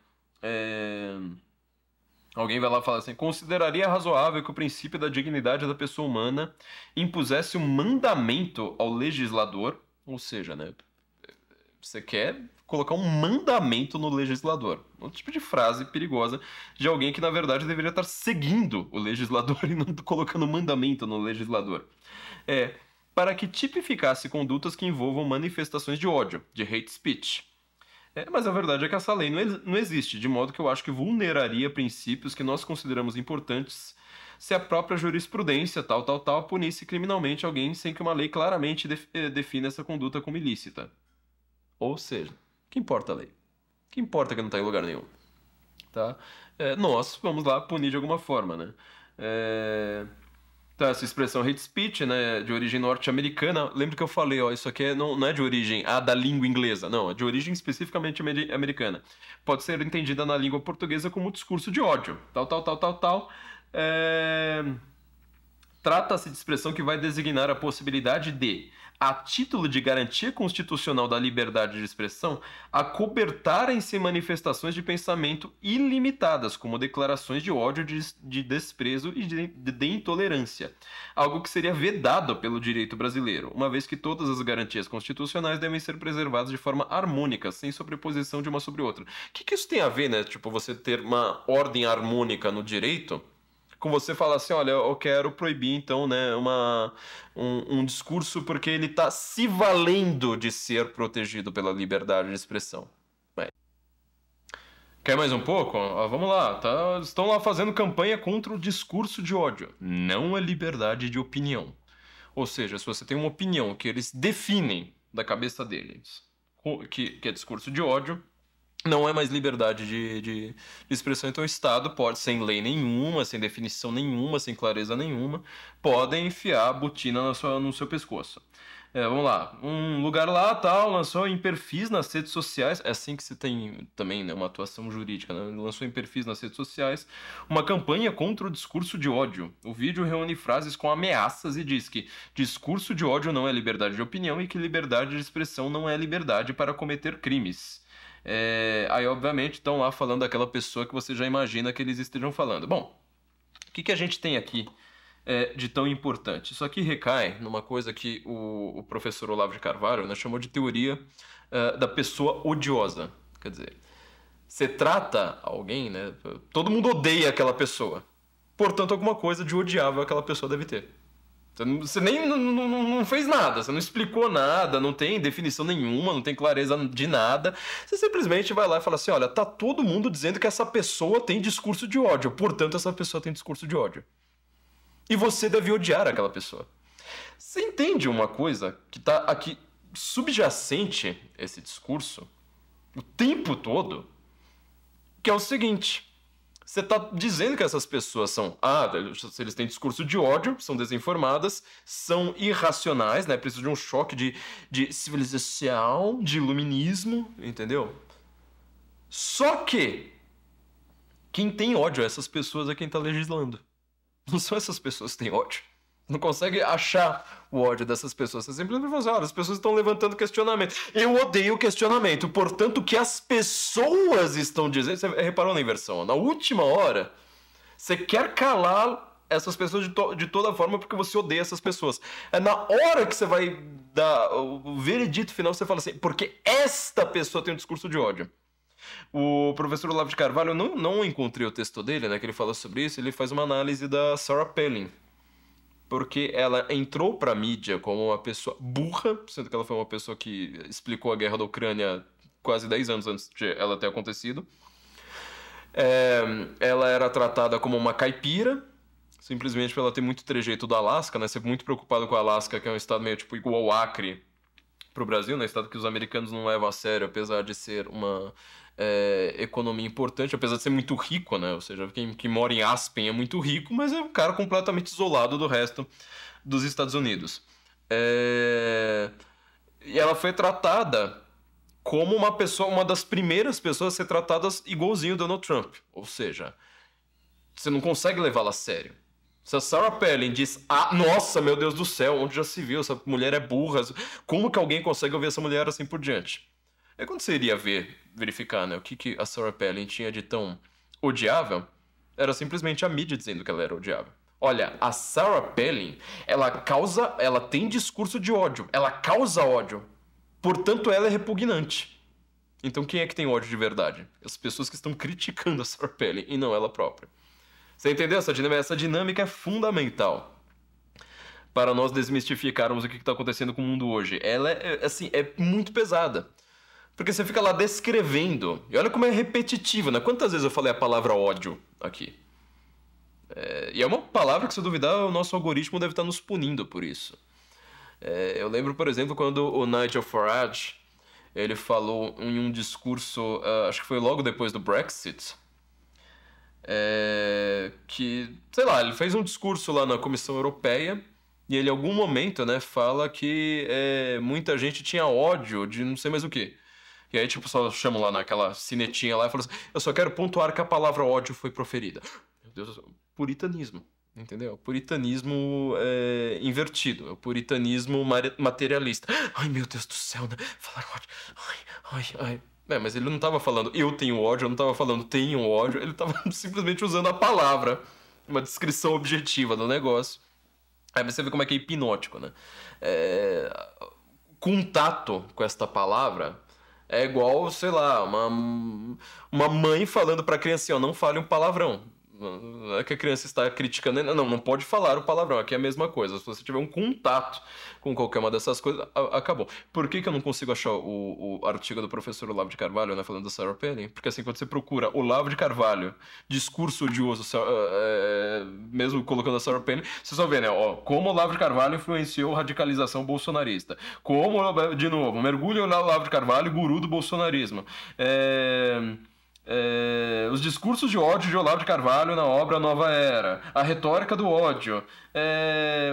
Alguém vai lá e fala assim, consideraria razoável que o princípio da dignidade da pessoa humana impusesse um mandamento ao legislador, ou seja, né? Você quer colocar um mandamento no legislador. Um tipo de frase perigosa de alguém que, na verdade, deveria estar seguindo o legislador e não colocando mandamento no legislador. Para que tipificasse condutas que envolvam manifestações de ódio, de hate speech. Mas a verdade é que essa lei não existe, de modo que eu acho que vulneraria princípios que nós consideramos importantes se a própria jurisprudência, punisse criminalmente alguém sem que uma lei claramente defina essa conduta como ilícita. Ou seja, que importa a lei? Que importa que não está em lugar nenhum? Tá? Nós vamos lá punir de alguma forma, né? Então, essa expressão hate speech, né, de origem norte-americana, lembra que eu falei, ó, isso aqui não é de origem da língua inglesa, não, é de origem especificamente americana. Pode ser entendida na língua portuguesa como discurso de ódio, tal. Trata-se de expressão que vai designar a possibilidade de, a título de garantia constitucional da liberdade de expressão, acobertarem-se manifestações de pensamento ilimitadas, como declarações de ódio, de desprezo e de intolerância, algo que seria vedado pelo direito brasileiro, uma vez que todas as garantias constitucionais devem ser preservadas de forma harmônica, sem sobreposição de uma sobre outra. O que isso tem a ver, né? Tipo, você ter uma ordem harmônica no direito, com você falar assim, olha, eu quero proibir, então, né, um discurso porque ele está se valendo de ser protegido pela liberdade de expressão. Quer mais um pouco? Vamos lá, estão lá fazendo campanha contra o discurso de ódio. Não a liberdade de opinião. Ou seja, se você tem uma opinião que eles definem da cabeça deles, que é discurso de ódio, não é mais liberdade de expressão. Então o Estado pode, sem lei nenhuma, sem definição nenhuma, sem clareza nenhuma, pode enfiar a botina no seu pescoço. Vamos lá, um lugar lá, lançou em perfis nas redes sociais, é assim que se tem também, né, uma atuação jurídica, né? Lançou em perfis nas redes sociais uma campanha contra o discurso de ódio. O vídeo reúne frases com ameaças e diz que discurso de ódio não é liberdade de opinião e que liberdade de expressão não é liberdade para cometer crimes. Aí obviamente estão lá falando daquela pessoa que você já imagina que eles estejam falando. Bom, o que a gente tem aqui de tão importante? Isso aqui recai numa coisa que o professor Olavo de Carvalho, né, chamou de teoria da pessoa odiosa. Quer dizer, você trata alguém, né, todo mundo odeia aquela pessoa, portanto alguma coisa de odiável aquela pessoa deve ter. Você nem não fez nada, você não explicou nada, não tem definição nenhuma, não tem clareza de nada. Você simplesmente vai lá e fala assim, olha, tá todo mundo dizendo que essa pessoa tem discurso de ódio, portanto essa pessoa tem discurso de ódio. E você deve odiar aquela pessoa. Você entende uma coisa que tá aqui subjacente esse discurso o tempo todo? Que é o seguinte... Você está dizendo que essas pessoas são... se eles têm discurso de ódio, são desinformadas, são irracionais, né? Precisam de um choque de civilização, de iluminismo, entendeu? Só que quem tem ódio a essas pessoas é quem está legislando. Não são essas pessoas que têm ódio. Não consegue achar o ódio dessas pessoas. Você simplesmente fala assim, olha, as pessoas estão levantando questionamento. Eu odeio questionamento. Portanto, o que as pessoas estão dizendo... Você reparou na inversão? Na última hora, você quer calar essas pessoas de toda forma porque você odeia essas pessoas. É na hora que você vai dar o veredito final, você fala assim, porque esta pessoa tem um discurso de ódio. O professor Olavo de Carvalho, eu não encontrei o texto dele, né, que ele fala sobre isso, ele faz uma análise da Sarah Palin. Porque ela entrou para a mídia como uma pessoa burra, sendo que ela foi uma pessoa que explicou a guerra da Ucrânia quase 10 anos antes de ela ter acontecido. Ela era tratada como uma caipira, simplesmente por ela ter muito trejeito do Alasca, né? Sempre muito preocupado com o Alasca, que é um estado meio tipo igual ao Acre para o Brasil, né? Estado que os americanos não levam a sério, apesar de ser uma economia importante, apesar de ser muito rico, né? Ou seja, quem mora em Aspen é muito rico, mas é um cara completamente isolado do resto dos Estados Unidos. E ela foi tratada como uma das primeiras pessoas a ser tratadas igualzinho o Donald Trump. Ou seja, você não consegue levá-la a sério. Se a Sarah Palin diz, nossa, meu Deus do céu, onde já se viu, essa mulher é burra, como que alguém consegue ouvir essa mulher assim por diante? É quando você iria verificar, né, o que a Sarah Palin tinha de tão odiável, era simplesmente a mídia dizendo que ela era odiável. Olha, a Sarah Palin, ela tem discurso de ódio, ela causa ódio, portanto ela é repugnante. Então quem é que tem ódio de verdade? As pessoas que estão criticando a Sarah Palin e não ela própria. Você entendeu essa dinâmica? Essa dinâmica é fundamental para nós desmistificarmos o que está acontecendo com o mundo hoje. Ela é muito pesada. Porque você fica lá descrevendo. E olha como é repetitivo, né? Quantas vezes eu falei a palavra ódio aqui? E é uma palavra que, se duvidar, o nosso algoritmo deve estar nos punindo por isso. Eu lembro, por exemplo, quando o Nigel Farage ele falou em um discurso, acho que foi logo depois do Brexit, que, sei lá, ele fez um discurso lá na Comissão Europeia e ele em algum momento, né, fala que muita gente tinha ódio de não sei mais o quê. E aí, tipo, só chama lá naquela cinetinha lá e fala assim, eu só quero pontuar que a palavra ódio foi proferida. Meu Deus, puritanismo, entendeu? Puritanismo invertido, é o puritanismo materialista. Ai, meu Deus do céu, né? Falar ódio. Ai. Mas ele não tava falando eu tenho ódio, eu não tava falando tenho ódio, ele tava simplesmente usando a palavra, uma descrição objetiva do negócio. Aí você vê como é que é hipnótico, né? Contato com esta palavra é igual, sei lá, uma mãe falando pra criança assim, ó, não fale um palavrão. Não é que a criança está criticando, não pode falar o palavrão, aqui é a mesma coisa. Se você tiver um contato com qualquer uma dessas coisas, acabou. Por que eu não consigo achar o artigo do professor Olavo de Carvalho, né, falando da Sarah Palin? Porque assim, quando você procura Olavo de Carvalho, discurso odioso, mesmo colocando a Sarah Palin, você só vê, né, ó, como Olavo de Carvalho influenciou a radicalização bolsonarista. Como, de novo, mergulho no Olavo de Carvalho, guru do bolsonarismo. Os discursos de ódio de Olavo de Carvalho na obra Nova Era, a retórica do ódio,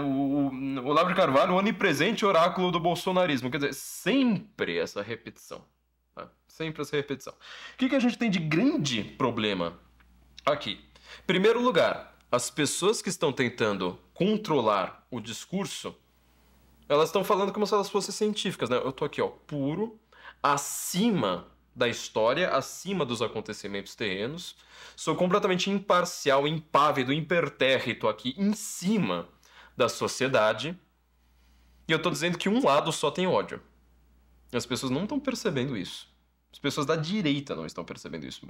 o Olavo de Carvalho, o onipresente oráculo do bolsonarismo. Quer dizer, sempre essa repetição. Tá? Sempre essa repetição. O que a gente tem de grande problema aqui? Primeiro lugar, as pessoas que estão tentando controlar o discurso, elas estão falando como se elas fossem científicas, né? Eu tô aqui, ó, puro, acima da história, acima dos acontecimentos terrenos. Sou completamente imparcial, impávido, impertérrito aqui em cima da sociedade. E eu tô dizendo que um lado só tem ódio. As pessoas não estão percebendo isso. As pessoas da direita não estão percebendo isso.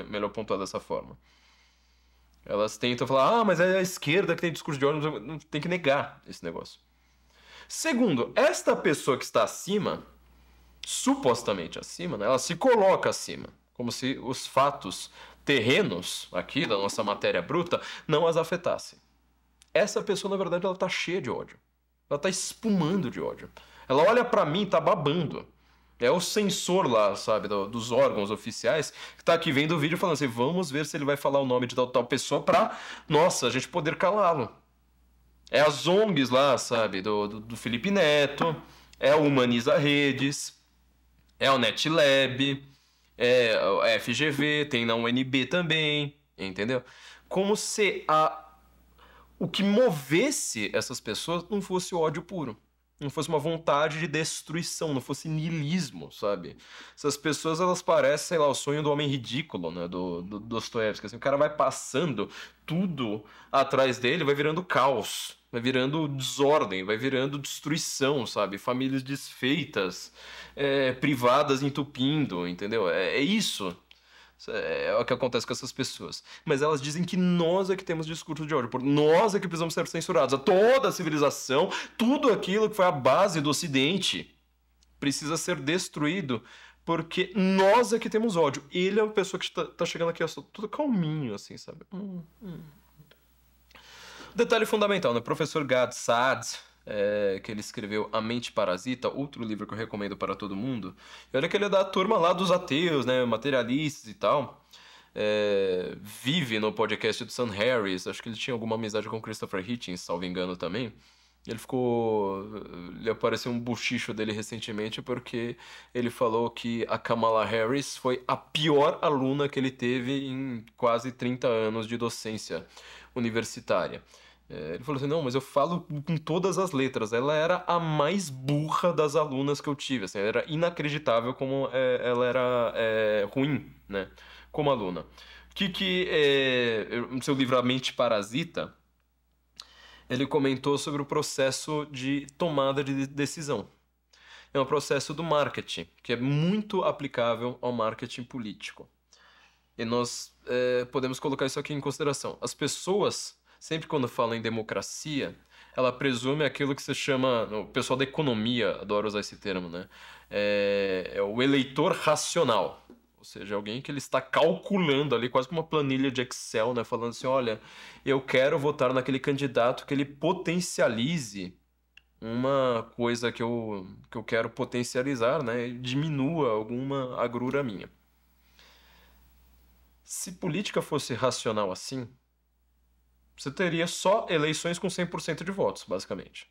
Melhor pontuar dessa forma. Elas tentam falar, mas é a esquerda que tem discurso de ódio. Não tem que negar esse negócio. Segundo, esta pessoa que está acima, supostamente acima, né, ela se coloca acima, como se os fatos terrenos aqui da nossa matéria bruta não as afetassem. Essa pessoa, na verdade, ela tá cheia de ódio. Ela tá espumando de ódio. Ela olha pra mim e tá babando. É o censor lá, sabe, dos órgãos oficiais, que tá aqui vendo o vídeo falando assim, vamos ver se ele vai falar o nome de tal pessoa pra, nossa, a gente poder calá-lo. É as ONGs lá, sabe, do Felipe Neto, é o Humaniza Redes, é o NetLab, é a FGV, tem na UNB também, entendeu? Como se o que movesse essas pessoas não fosse ódio puro. Não fosse uma vontade de destruição, não fosse niilismo, sabe? Essas pessoas, elas parecem, sei lá, o sonho do homem ridículo, né? Do Dostoiévski. Assim, o cara vai passando tudo atrás dele, vai virando caos, vai virando desordem, vai virando destruição, sabe? Famílias desfeitas, privadas entupindo, entendeu? É isso. É o que acontece com essas pessoas. Mas elas dizem que nós é que temos discurso de ódio, nós é que precisamos ser censurados. Toda a civilização, tudo aquilo que foi a base do Ocidente precisa ser destruído porque nós é que temos ódio. Ele é uma pessoa que tá chegando aqui, ó, tudo calminho, assim, sabe? Detalhe fundamental, né? Professor Gad Saad, que ele escreveu A Mente Parasita, outro livro que eu recomendo para todo mundo. E olha que ele é da turma lá dos ateus, né, materialistas e tal. Vive no podcast do Sam Harris, acho que ele tinha alguma amizade com Christopher Hitchens, salvo engano também. Ele apareceu um buchicho dele recentemente porque ele falou que a Kamala Harris foi a pior aluna que ele teve em quase 30 anos de docência universitária. Ele falou assim, não, mas eu falo com todas as letras. Ela era a mais burra das alunas que eu tive. Assim, era inacreditável como ela era ruim, né, como aluna. No seu livro A Mente Parasita, ele comentou sobre o processo de tomada de decisão. É um processo do marketing, que é muito aplicável ao marketing político. E nós podemos colocar isso aqui em consideração. As pessoas, sempre quando falam em democracia, ela presume aquilo que se chama, o pessoal da economia adora usar esse termo, né? É o eleitor racional. Ou seja, alguém que ele está calculando ali, quase como uma planilha de Excel, né? Falando assim, olha, eu quero votar naquele candidato que ele potencialize uma coisa que eu quero potencializar, né? E diminua alguma agrura minha. se política fosse racional assim, você teria só eleições com 100% de votos, basicamente.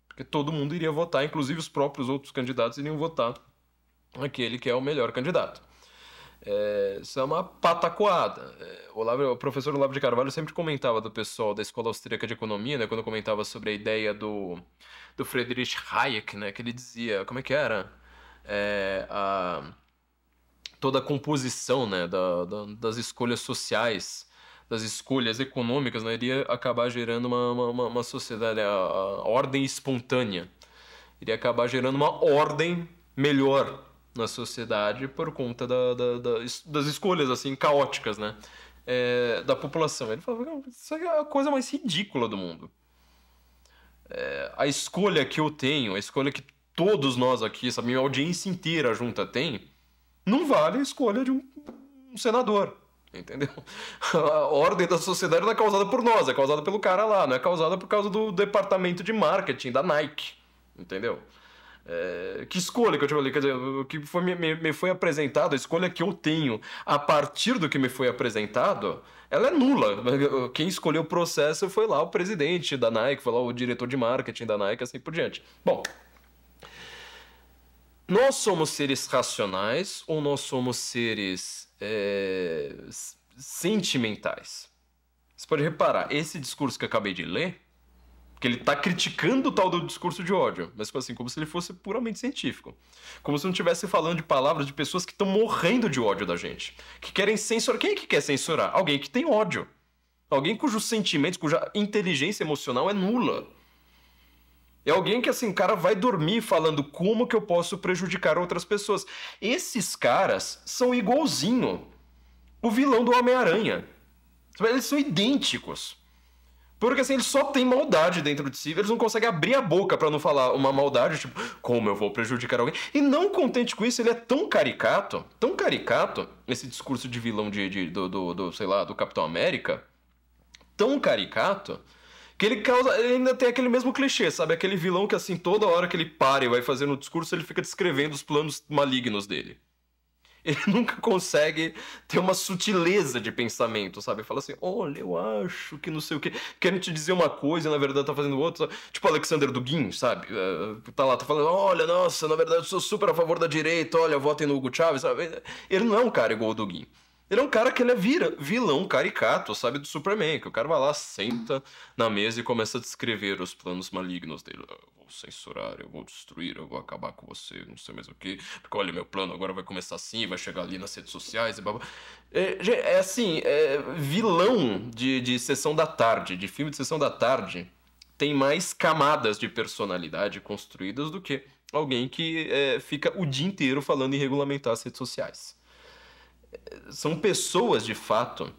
Porque todo mundo iria votar, inclusive os próprios outros candidatos iriam votar aquele que é o melhor candidato. Isso é uma patacoada. O professor Olavo de Carvalho sempre comentava do pessoal da Escola Austríaca de Economia, né, quando comentava sobre a ideia do Friedrich Hayek, né, que ele dizia, como é que era? Toda a composição, né, das escolhas sociais, das escolhas econômicas, né, iria acabar gerando uma sociedade, a ordem espontânea. Iria acabar gerando uma ordem melhor na sociedade por conta das escolhas, assim, caóticas, né, da população. Ele falava, isso é a coisa mais ridícula do mundo. A escolha que eu tenho, a escolha que todos nós aqui, essa minha audiência inteira junta tem, não vale a escolha de um senador, entendeu? A ordem da sociedade não é causada por nós, é causada pelo cara lá, não é causada por causa do departamento de marketing da Nike, entendeu? Que escolha que eu te falei, quer dizer, o que me foi apresentado, a escolha que eu tenho a partir do que me foi apresentado, ela é nula. Quem escolheu o processo foi lá o presidente da Nike, foi lá o diretor de marketing da Nike, assim por diante. Bom, nós somos seres racionais ou nós somos seres sentimentais? Você pode reparar, esse discurso que eu acabei de ler, que ele tá criticando o tal do discurso de ódio, mas assim, como se ele fosse puramente científico. Como se não estivesse falando de palavras de pessoas que estão morrendo de ódio da gente. Que querem censurar. Quem é que quer censurar? Alguém que tem ódio. Alguém cujos sentimentos, cuja inteligência emocional é nula. É alguém que, assim, o cara vai dormir falando como que eu posso prejudicar outras pessoas. Esses caras são igualzinho o vilão do Homem-Aranha. Eles são idênticos. Porque, assim, eles só têm maldade dentro de si, eles não conseguem abrir a boca pra não falar uma maldade, tipo, como eu vou prejudicar alguém? E não contente com isso, ele é tão caricato, esse discurso de vilão sei lá, do Capitão América, tão caricato, que ele ainda tem aquele mesmo clichê, sabe? Aquele vilão que, assim, toda hora que ele para e vai fazendo o discurso, ele fica descrevendo os planos malignos dele. Ele nunca consegue ter uma sutileza de pensamento, sabe? Fala assim, olha, eu acho que não sei o quê. Querem te dizer uma coisa e na verdade tá fazendo outra. Tipo o Alexander Dugin, sabe? Tá lá, tá falando, olha, nossa, na verdade eu sou super a favor da direita, olha, votem no Hugo Chávez, sabe? Ele não é um cara igual o Dugin. Ele é um cara que ele vilão caricato, sabe, do Superman, que o cara vai lá, senta na mesa e começa a descrever os planos malignos dele. Eu vou censurar, eu vou destruir, eu vou acabar com você, não sei mais o que, porque olha, meu plano agora vai começar assim, vai chegar ali nas redes sociais e blá, blá. Assim, vilão de sessão da tarde, de filme de sessão da tarde, tem mais camadas de personalidade construídas do que alguém que fica o dia inteiro falando em regulamentar as redes sociais. São pessoas, de fato,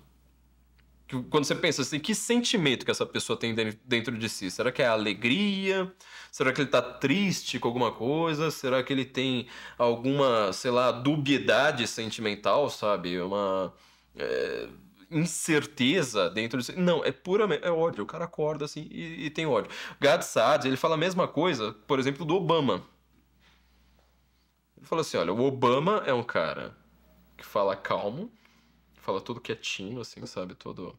que quando você pensa assim, que sentimento que essa pessoa tem dentro de si? Será que é alegria? Será que ele tá triste com alguma coisa? Será que ele tem alguma, sei lá, dubiedade sentimental, sabe? Uma incerteza dentro de si? Não, é puramente ódio. O cara acorda assim e tem ódio. Gad Saad, ele fala a mesma coisa, por exemplo, do Obama. Ele fala assim, olha, o Obama é um cara que fala calmo, fala todo quietinho, assim, sabe? Todo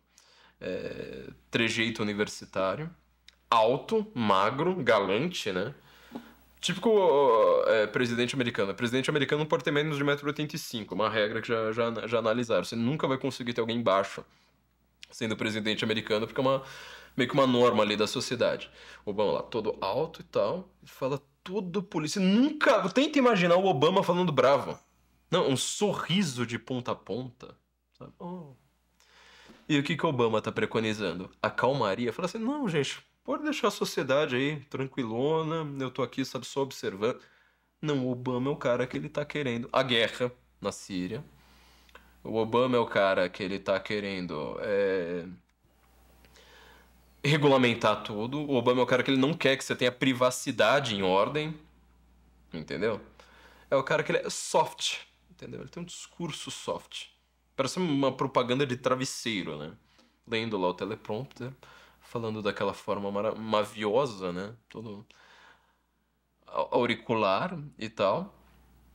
trejeito universitário. Alto, magro, galante, né? Típico presidente americano. Presidente americano não pode ter menos de 1,85 m, uma regra que já analisaram. Você nunca vai conseguir ter alguém baixo sendo presidente americano, porque é meio que uma norma ali da sociedade. O Obama lá, todo alto e tal, fala tudo polícia. Nunca... Tenta imaginar o Obama falando bravo. Não, um sorriso de ponta a ponta. Sabe? Oh. E o que o Obama tá preconizando? A calmaria. Fala assim, não, gente, pode deixar a sociedade aí tranquilona, eu tô aqui, sabe, só observando. Não, o Obama é o cara que ele tá querendo a guerra na Síria. O Obama é o cara que ele tá querendo regulamentar tudo. O Obama é o cara que ele não quer que você tenha privacidade em ordem. Entendeu? É o cara que ele é soft. Entendeu? Ele tem um discurso soft. Parece uma propaganda de travesseiro, né? Lendo lá o teleprompter, falando daquela forma maviosa, né? Todo auricular e tal.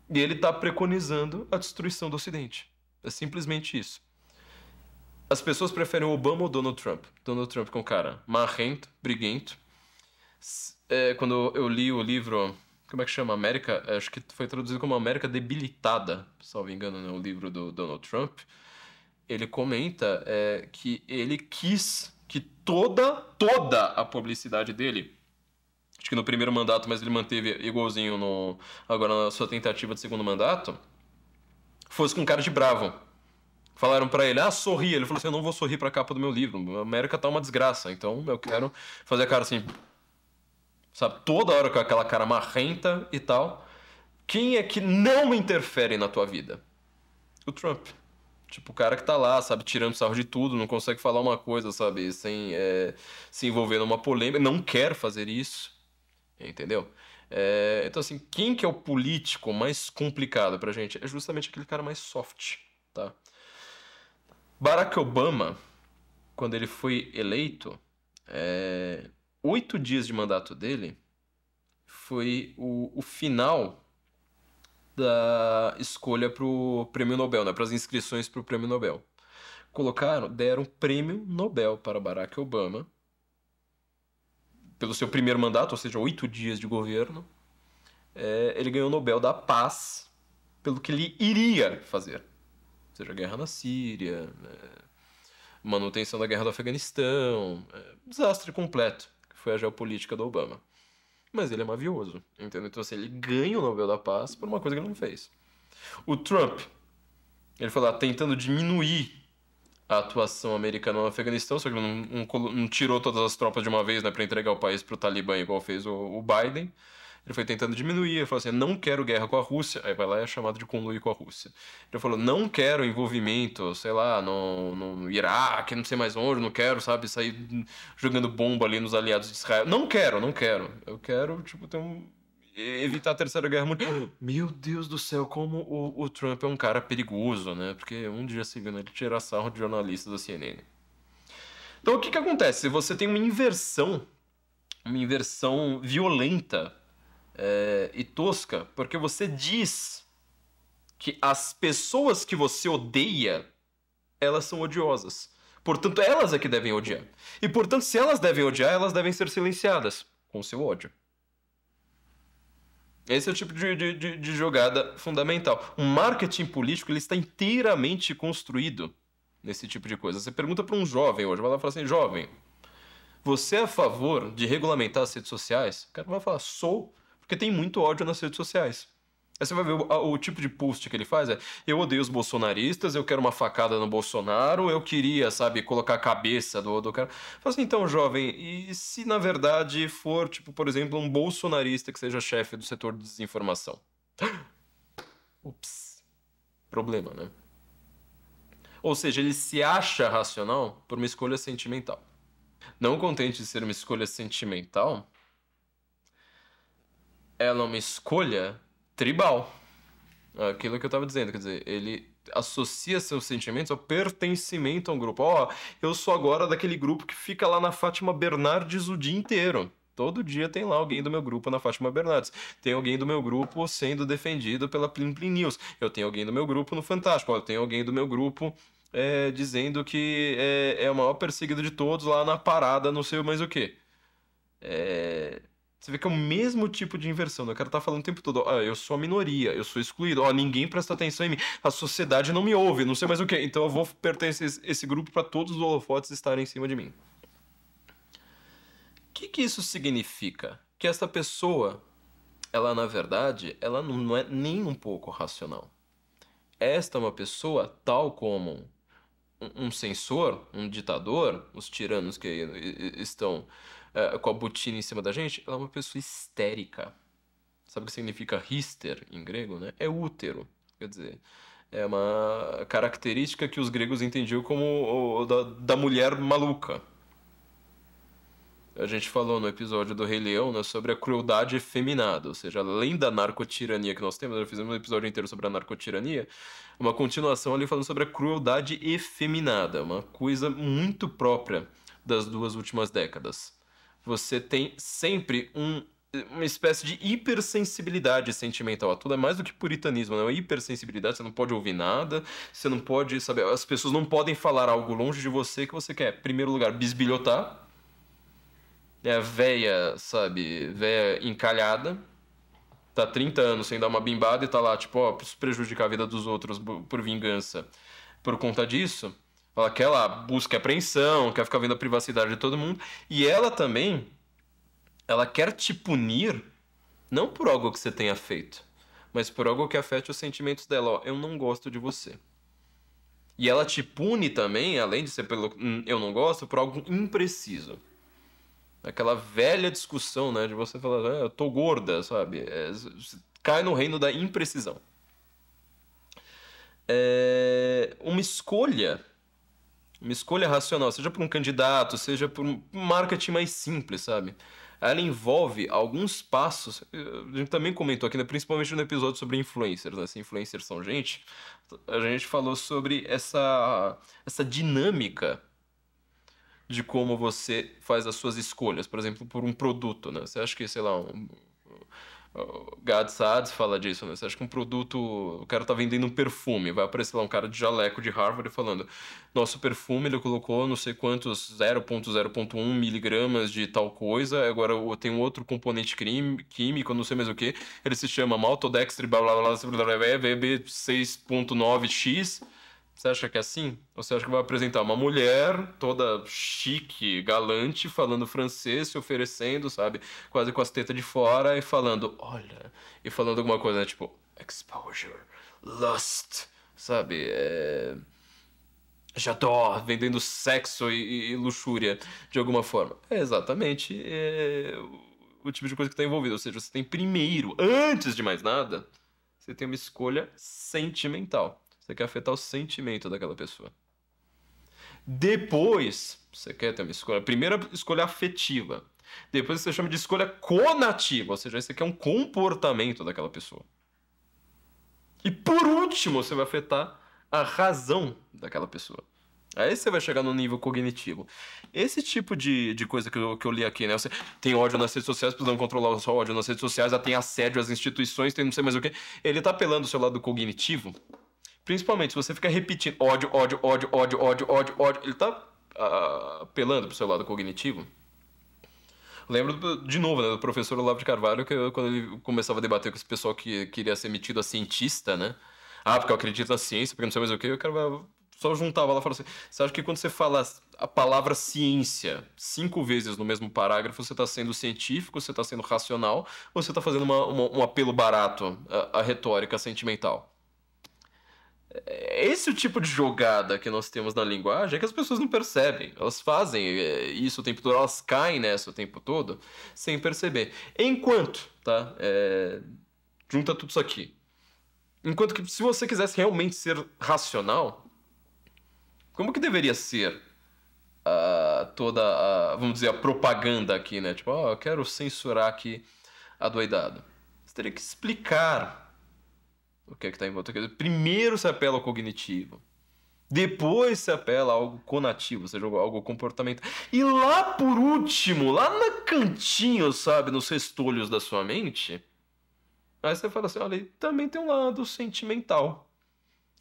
E ele tá preconizando a destruição do Ocidente. É simplesmente isso. As pessoas preferem o Obama ou Donald Trump? Donald Trump, que é um cara marrento, briguento. Quando eu li o livro... Como é que chama? América... Acho que foi traduzido como América Debilitada, se não me engano, né? O livro do Donald Trump. Ele comenta que ele quis que toda a publicidade dele... Acho que no primeiro mandato, mas ele manteve igualzinho agora na sua tentativa de segundo mandato, fosse com cara de bravo. Falaram pra ele, sorri. Ele falou assim, eu não vou sorrir pra capa do meu livro. A América tá uma desgraça, então eu quero fazer a cara assim... Sabe, toda hora com aquela cara marrenta e tal. Quem é que não interfere na tua vida? O Trump. Tipo, o cara que tá lá, sabe, tirando sarro de tudo, não consegue falar uma coisa, sabe, sem se envolver numa polêmica, não quer fazer isso, entendeu? Então, assim, quem que é o político mais complicado pra gente? É justamente aquele cara mais soft, tá? Barack Obama, quando ele foi eleito, 8 dias de mandato dele foi o final da escolha pro Prêmio Nobel, né? Para as inscrições pro Prêmio Nobel. Deram Prêmio Nobel para Barack Obama pelo seu primeiro mandato, ou seja, 8 dias de governo. Ele ganhou o Nobel da Paz pelo que ele iria fazer. Ou seja, guerra na Síria, manutenção da guerra do Afeganistão, desastre completo, que foi a geopolítica do Obama. Mas ele é mavioso, entendeu? Então, assim, ele ganha o Nobel da Paz por uma coisa que ele não fez. O Trump, ele foi lá tentando diminuir a atuação americana no Afeganistão, só que ele não tirou todas as tropas de uma vez, né, para entregar o país pro Talibã, igual fez o Biden. Ele foi tentando diminuir, ele falou assim, não quero guerra com a Rússia, aí vai lá e é chamado de conluir com a Rússia. Ele falou, não quero envolvimento, sei lá, no Iraque, não sei mais onde, não quero, sabe, sair jogando bomba ali nos aliados de Israel. Não quero. Eu quero, tipo, evitar a Terceira Guerra Mundial. Meu Deus do céu, como o Trump é um cara perigoso, né? Porque um dia se viu ele tirar sarro de jornalistas da CNN. Então, o que acontece? Se você tem uma inversão violenta e tosca, porque você diz que as pessoas que você odeia, elas são odiosas. Portanto, elas é que devem odiar. E, portanto, se elas devem odiar, elas devem ser silenciadas com o seu ódio. Esse é o tipo de jogada fundamental. O marketing político ele está inteiramente construído nesse tipo de coisa. Você pergunta para um jovem hoje, vai lá e fala assim, jovem, você é a favor de regulamentar as redes sociais? O cara vai falar, sou, porque tem muito ódio nas redes sociais. Aí você vai ver o tipo de post que ele faz, eu odeio os bolsonaristas, eu quero uma facada no Bolsonaro, eu queria, sabe, colocar a cabeça do cara. Fala assim, então, jovem, e se na verdade for, tipo, por exemplo, um bolsonarista que seja chefe do setor de desinformação? Ups. Problema, né? Ou seja, ele se acha racional por uma escolha sentimental. Não contente de ser uma escolha sentimental, ela é uma escolha tribal. Aquilo que eu estava dizendo, quer dizer, ele associa seus sentimentos ao pertencimento a um grupo. Eu sou agora daquele grupo que fica lá na Fátima Bernardes o dia inteiro. Todo dia tem lá alguém do meu grupo na Fátima Bernardes. Tem alguém do meu grupo sendo defendido pela Plim Plim News. Eu tenho alguém do meu grupo no Fantástico. Eu tenho alguém do meu grupo dizendo que é o maior perseguido de todos lá na parada, não sei mais o quê. Você vê que é o mesmo tipo de inversão, né? O cara tá falando o tempo todo, eu sou a minoria, eu sou excluído, ninguém presta atenção em mim, a sociedade não me ouve, não sei mais o que, então eu vou pertencer a esse grupo para todos os holofotes estarem em cima de mim. O que isso significa? Que essa pessoa, ela na verdade, ela não é nem um pouco racional. Esta é uma pessoa tal como um censor, um ditador, os tiranos que estão com a botina em cima da gente, ela é uma pessoa histérica. Sabe o que significa hister em grego, né? É útero. Quer dizer, é uma característica que os gregos entendiam como da mulher maluca. A gente falou no episódio do Rei Leão, né, sobre a crueldade efeminada, ou seja, além da narcotirania que nós temos, nós fizemos um episódio inteiro sobre a narcotirania, uma continuação ali falando sobre a crueldade efeminada, uma coisa muito própria das 2 últimas décadas. Você tem sempre uma espécie de hipersensibilidade sentimental. Tudo é mais do que puritanismo, né? Uma hipersensibilidade, você não pode ouvir nada, você não pode, sabe, as pessoas não podem falar algo longe de você que você quer. Em primeiro lugar, bisbilhotar. É a véia, sabe, véia encalhada. Tá 30 anos sem dar uma bimbada e tá lá, tipo, ó, preciso prejudicar a vida dos outros por vingança. Por conta disso, ela quer lá, busca apreensão, quer ficar vendo a privacidade de todo mundo. E ela também... ela quer te punir, não por algo que você tenha feito, mas por algo que afete os sentimentos dela. Ó, eu não gosto de você. E ela te pune também, além de ser pelo eu não gosto, por algo impreciso. Aquela velha discussão, né, de você falar, eu tô gorda, sabe? Cai no reino da imprecisão. Uma escolha racional, seja por um candidato, seja por um marketing mais simples, sabe? Ela envolve alguns passos, a gente também comentou aqui, né, principalmente no episódio sobre influencers, né? Se influencers são gente, a gente falou sobre essa dinâmica de como você faz as suas escolhas, por exemplo, por um produto, né? Você acha que, sei lá, o Gad Saad fala disso, né? Você acha que um produto... o cara tá vendendo um perfume, vai aparecer lá um cara de jaleco de Harvard falando nosso perfume, ele colocou não sei quantos 0,0,1 miligramas de tal coisa, agora tem um outro componente químico, não sei mais o que, ele se chama maltodextri, blá blá blá, VB 6,9x. Você acha que é assim? Ou você acha que vai apresentar uma mulher toda chique, galante, falando francês, se oferecendo, sabe? Quase com as tetas de fora e falando, olha... e falando alguma coisa, né? Tipo, exposure, lust, sabe? J'adore, vendendo sexo e luxúria de alguma forma. É exatamente o tipo de coisa que está envolvido. Ou seja, você tem primeiro, antes de mais nada, você tem uma escolha sentimental. Você quer afetar o sentimento daquela pessoa. Depois, você quer ter uma escolha... primeira escolha afetiva. Depois você chama de escolha conativa. Ou seja, você quer um comportamento daquela pessoa. E por último, você vai afetar a razão daquela pessoa. Aí você vai chegar no nível cognitivo. Esse tipo de coisa que eu li aqui, né? Você tem ódio nas redes sociais, precisam controlar o seu ódio nas redes sociais, tem assédio às instituições, tem não sei mais o que. Ele tá apelando o seu lado cognitivo... Principalmente, se você fica repetindo ódio, ódio, ódio, ódio, ódio, ódio, ódio, ele tá apelando pro seu lado cognitivo. Lembro, de novo, né, do professor Olavo de Carvalho, que quando ele começava a debater com esse pessoal que queria ser metido a cientista, né? Porque eu acredito na ciência, porque não sei mais o que, o cara só juntava lá e falava assim, você acha que quando você fala a palavra ciência 5 vezes no mesmo parágrafo, você está sendo científico, você está sendo racional, ou você está fazendo um apelo barato à retórica sentimental? Esse é o tipo de jogada que nós temos na linguagem que as pessoas não percebem. Elas fazem isso o tempo todo, elas caem nessa o tempo todo sem perceber. Enquanto, tá? Junta tudo isso aqui. Enquanto que se você quisesse realmente ser racional, como que deveria ser toda a, vamos dizer, a propaganda aqui, né? Tipo, eu quero censurar aqui adoidado. Você teria que explicar o que é que está em volta. Primeiro se apela ao cognitivo. Depois se apela a algo conativo, ou seja, algo comportamental. E lá por último, lá no cantinho, sabe, nos restolhos da sua mente, aí você fala assim, olha, também tem um lado sentimental.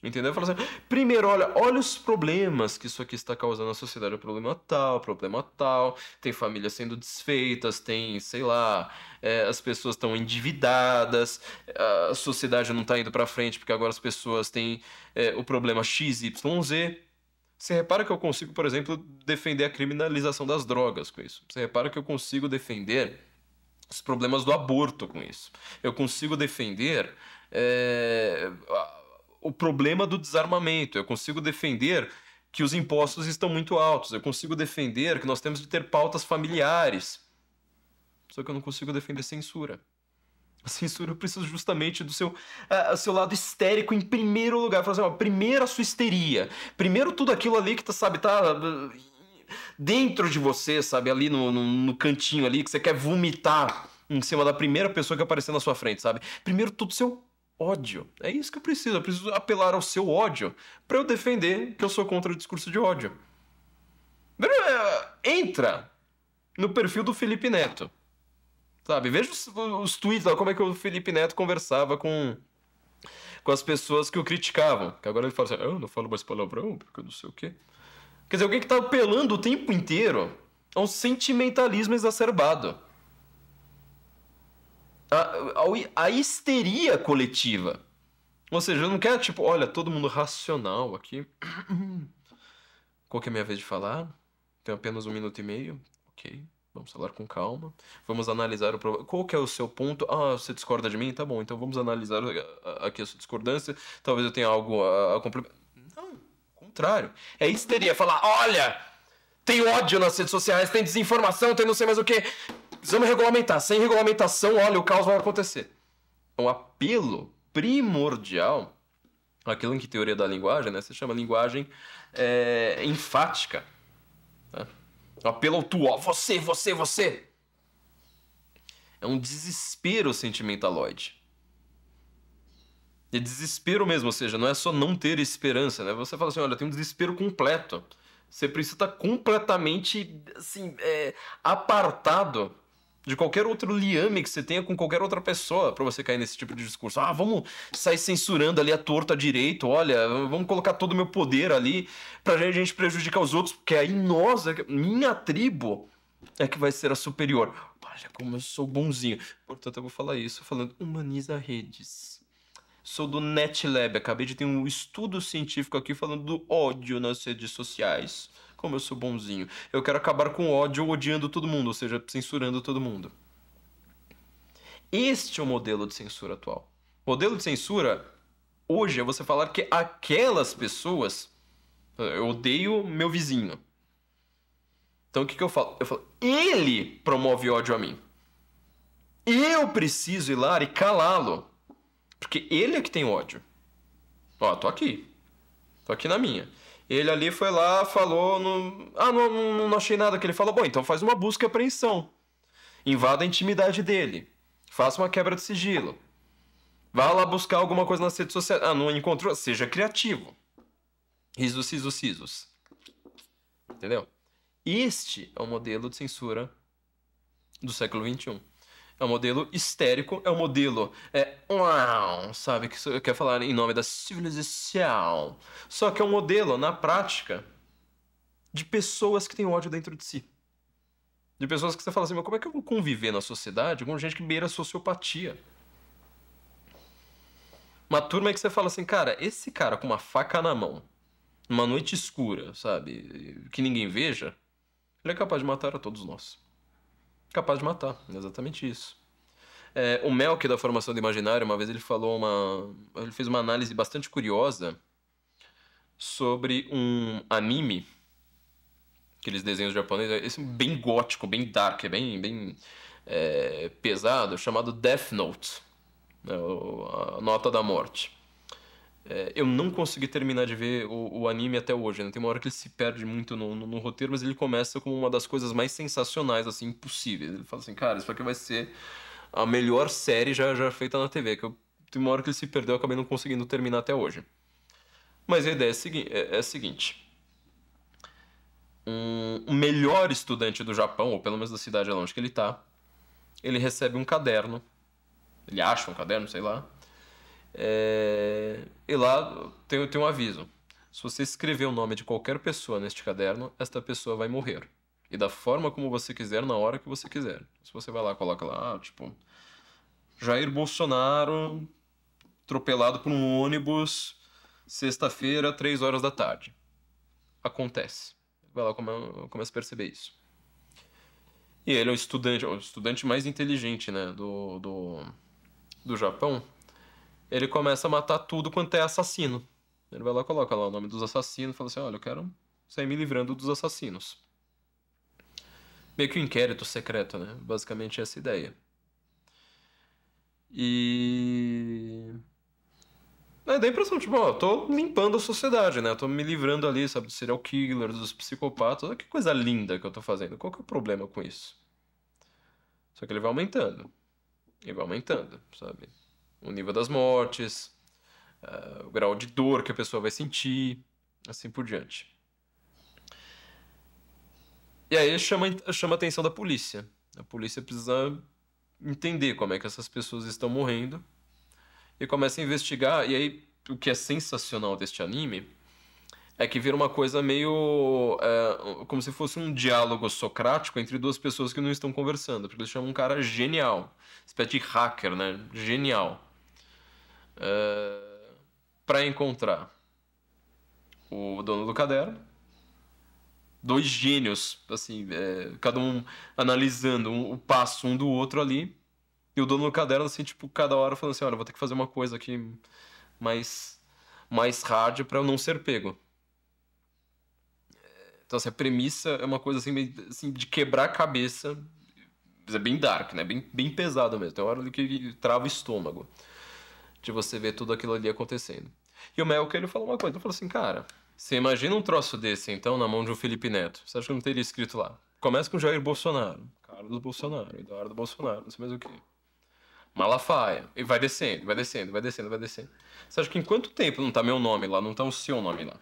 Entendeu? Fala assim, primeiro, olha os problemas que isso aqui está causando na sociedade. O problema tal, tem famílias sendo desfeitas, tem, sei lá, as pessoas estão endividadas, a sociedade não está indo para frente porque agora as pessoas têm o problema XYZ. Você repara que eu consigo, por exemplo, defender a criminalização das drogas com isso. Você repara que eu consigo defender os problemas do aborto com isso. Eu consigo defender o problema do desarmamento. Eu consigo defender que os impostos estão muito altos. Eu consigo defender que nós temos de ter pautas familiares. Só que eu não consigo defender censura. A censura eu preciso justamente do seu lado histérico em primeiro lugar. Falar assim, primeiro a sua histeria. Primeiro tudo aquilo ali que tá dentro de você, sabe? Ali no cantinho ali, que você quer vomitar em cima da primeira pessoa que aparecer na sua frente, sabe? Primeiro tudo seu ódio. É isso que eu preciso apelar ao seu ódio para eu defender que eu sou contra o discurso de ódio. Entra no perfil do Felipe Neto. Sabe? Veja os tweets lá, como é que o Felipe Neto conversava com as pessoas que o criticavam. Que agora ele fala assim, eu não falo mais palavrão, porque eu não sei o quê. Quer dizer, alguém que tá apelando o tempo inteiro a um sentimentalismo exacerbado. A histeria coletiva. Ou seja, eu não quero, tipo, olha, todo mundo racional aqui. Qual que é a minha vez de falar? Tenho apenas 1 minuto e meio. Ok, vamos falar com calma. Vamos analisar o problema. Qual que é o seu ponto? Ah, você discorda de mim? Tá bom, então vamos analisar aqui a sua discordância. Talvez eu tenha algo a complementar. Não, ao contrário. É histeria. Falar, olha, tem ódio nas redes sociais, tem desinformação, tem não sei mais o quê. Precisamos regulamentar. Sem regulamentação, olha, o caos vai acontecer. É um apelo primordial, aquilo em que teoria da linguagem, né, se chama linguagem enfática. Né? Um apelo ao tu, ó, você. É um desespero sentimentaloide. É desespero mesmo, ou seja, não é só não ter esperança, né? Você fala assim, olha, tem um desespero completo. Você precisa estar completamente, assim, apartado de qualquer outro liame que você tenha com qualquer outra pessoa pra você cair nesse tipo de discurso. Ah, vamos sair censurando ali a torta direito, olha, vamos colocar todo o meu poder ali pra gente prejudicar os outros, porque aí nós, minha tribo, é que vai ser a superior. Olha como eu sou bonzinho. Portanto, eu vou falar isso falando, humaniza redes. Sou do NetLab, acabei de ter um estudo científico aqui falando do ódio nas redes sociais. Como eu sou bonzinho. Eu quero acabar com o ódio odiando todo mundo, ou seja, censurando todo mundo. Este é o modelo de censura atual. O modelo de censura, hoje, é você falar que aquelas pessoas... Eu odeio meu vizinho. Então o que eu falo? Eu falo, ele promove ódio a mim. Eu preciso ir lá e calá-lo. Porque ele é que tem ódio. Ó, tô aqui. Tô aqui na minha. Ele ali foi lá, falou... não achei nada que ele falou. Bom, então faz uma busca e apreensão. Invada a intimidade dele. Faça uma quebra de sigilo. Vá lá buscar alguma coisa nas redes sociais. Ah, não encontrou? Seja criativo. Risos. Entendeu? Este é o modelo de censura do século XXI. É um modelo histérico, é um modelo... sabe? Que quer falar em nome da civilização. Só que é um modelo, na prática, de pessoas que têm ódio dentro de si. De pessoas que você fala assim, mas como é que eu vou conviver na sociedade com gente que beira a sociopatia? Uma turma que você fala assim, cara, esse cara com uma faca na mão, numa noite escura, sabe? Que ninguém veja, ele é capaz de matar a todos nós. Capaz de matar, exatamente isso. O Melk da Formação do Imaginário, uma vez ele fez uma análise bastante curiosa sobre um anime, aqueles desenhos japoneses, esse bem gótico, bem dark, bem pesado, chamado Death Note, né, a Nota da Morte. Eu não consegui terminar de ver o anime até hoje, né? Tem uma hora que ele se perde muito no roteiro, mas ele começa como uma das coisas mais sensacionais, assim, possíveis. Ele fala assim, cara, isso aqui vai ser a melhor série já feita na TV. Tem uma hora que ele se perdeu, eu acabei não conseguindo terminar até hoje. Mas a ideia é a seguinte. O melhor estudante do Japão, ou pelo menos da cidade onde que ele tá, ele recebe um caderno. Ele acha um caderno, sei lá. E lá tem um aviso. Se você escrever o nome de qualquer pessoa neste caderno, esta pessoa vai morrer. E da forma como você quiser, na hora que você quiser. Se você vai lá, coloca lá, tipo... Jair Bolsonaro atropelado por um ônibus sexta-feira, 3 horas da tarde. Acontece. Vai lá, começa a perceber isso. E ele é o estudante mais inteligente, né, do Japão. Ele começa a matar tudo quanto é assassino. Ele vai lá, coloca lá o nome dos assassinos e fala assim, olha, eu quero sair me livrando dos assassinos. Meio que um inquérito secreto, né? Basicamente essa ideia. E... dá a impressão, tipo, ó, eu tô limpando a sociedade, né? Eu tô me livrando ali, sabe, dos serial killers, dos psicopatas. Olha que coisa linda que eu tô fazendo. Qual que é o problema com isso? Só que ele vai aumentando. Ele vai aumentando, sabe? O nível das mortes, o grau de dor que a pessoa vai sentir, assim por diante. E aí chama a atenção da polícia. A polícia precisa entender como é que essas pessoas estão morrendo e começa a investigar. E aí, o que é sensacional deste anime é que vira uma coisa meio como se fosse um diálogo socrático entre duas pessoas que não estão conversando, porque eles chamam um cara genial, espécie de hacker, né? Genial, para encontrar o dono do caderno. Dois gênios, assim, cada um analisando o passo um do outro ali. E o dono do caderno, assim, tipo, cada hora falando assim, olha, vou ter que fazer uma coisa aqui mais hard pra eu não ser pego. Então, assim, a premissa é uma coisa, assim, meio, assim, de quebrar a cabeça. É bem dark, né? Bem pesado mesmo. Tem uma hora que trava o estômago de você ver tudo aquilo ali acontecendo. E o Melk, ele falou uma coisa. Ele falou assim, cara, você imagina um troço desse, então, na mão de um Felipe Neto. Você acha que não teria escrito lá? Começa com Jair Bolsonaro, Carlos Bolsonaro, Eduardo Bolsonaro, não sei mais o que. Malafaia. E vai descendo, vai descendo, vai descendo, vai descendo. Você acha que em quanto tempo não tá meu nome lá, não tá o seu nome lá?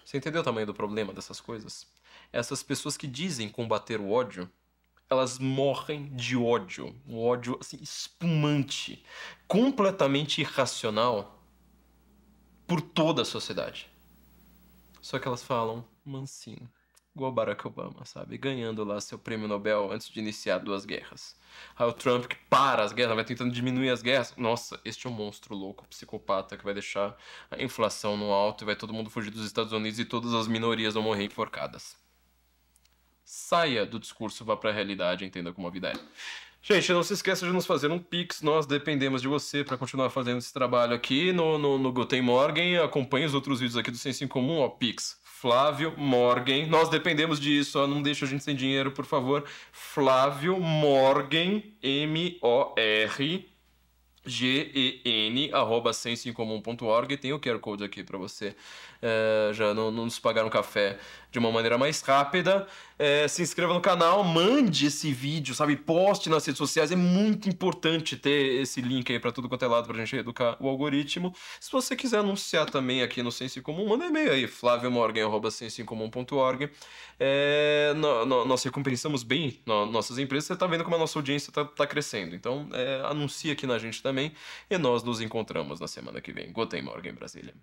Você entendeu o tamanho do problema dessas coisas? Essas pessoas que dizem combater o ódio, elas morrem de ódio. Um ódio, assim, espumante, completamente irracional por toda a sociedade. Só que elas falam mansinho, igual Barack Obama, sabe? Ganhando lá seu prêmio Nobel antes de iniciar 2 guerras. Aí o Trump que para as guerras, vai tentando diminuir as guerras. Nossa, este é um monstro louco, psicopata, que vai deixar a inflação no alto e vai todo mundo fugir dos Estados Unidos e todas as minorias vão morrer enforcadas. Saia do discurso, vá pra realidade, entenda como a vida é. Gente, não se esqueça de nos fazer um Pix, nós dependemos de você para continuar fazendo esse trabalho aqui no Guten Morgen. Acompanhe os outros vídeos aqui do Senso em Comum, ó, Pix. Flávio Morgen, nós dependemos disso, ó, não deixa a gente sem dinheiro, por favor. Flávio Morgen, MORGEN, @sensoincomum.org. Tem o QR Code aqui para você já não nos pagar um café de uma maneira mais rápida. Se inscreva no canal, mande esse vídeo, sabe? Poste nas redes sociais. É muito importante ter esse link aí para tudo quanto é lado pra gente educar o algoritmo. Se você quiser anunciar também aqui no Senso em Comum, manda e-mail aí, flaviomorgan@sensoincomum.org. Nós recompensamos bem nossas empresas. Você tá vendo como a nossa audiência tá crescendo. Então, anuncie aqui na gente também. E nós nos encontramos na semana que vem. Guten Morgen, Brasília.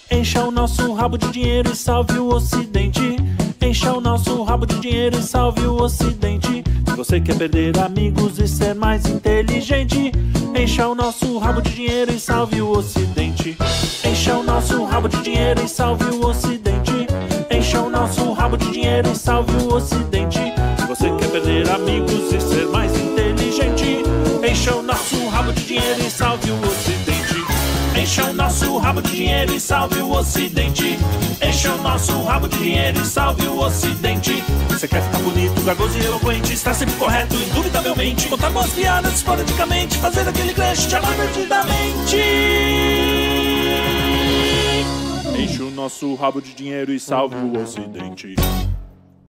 Encha o nosso rabo de dinheiro e salve o Ocidente. Encha o nosso rabo de dinheiro e salve o Ocidente. Se você quer perder amigos e ser mais inteligente, encha o nosso rabo de dinheiro e salve o Ocidente. Encha o nosso rabo de dinheiro e salve o Ocidente. Encha o nosso rabo de dinheiro e salve o Ocidente. Se você quer perder amigos e ser mais inteligente, encha o nosso rabo de dinheiro e salve o Ocidente. Encha o nosso rabo de dinheiro e salve o Ocidente. Encha o nosso rabo de dinheiro e salve o Ocidente. Você quer ficar bonito, garboso e eloquente, estar sempre correto, indubitavelmente, contar boas piadas esporadicamente, fazer aquele crush, te amar perdidamente. Enche o nosso rabo de dinheiro e salve o Ocidente.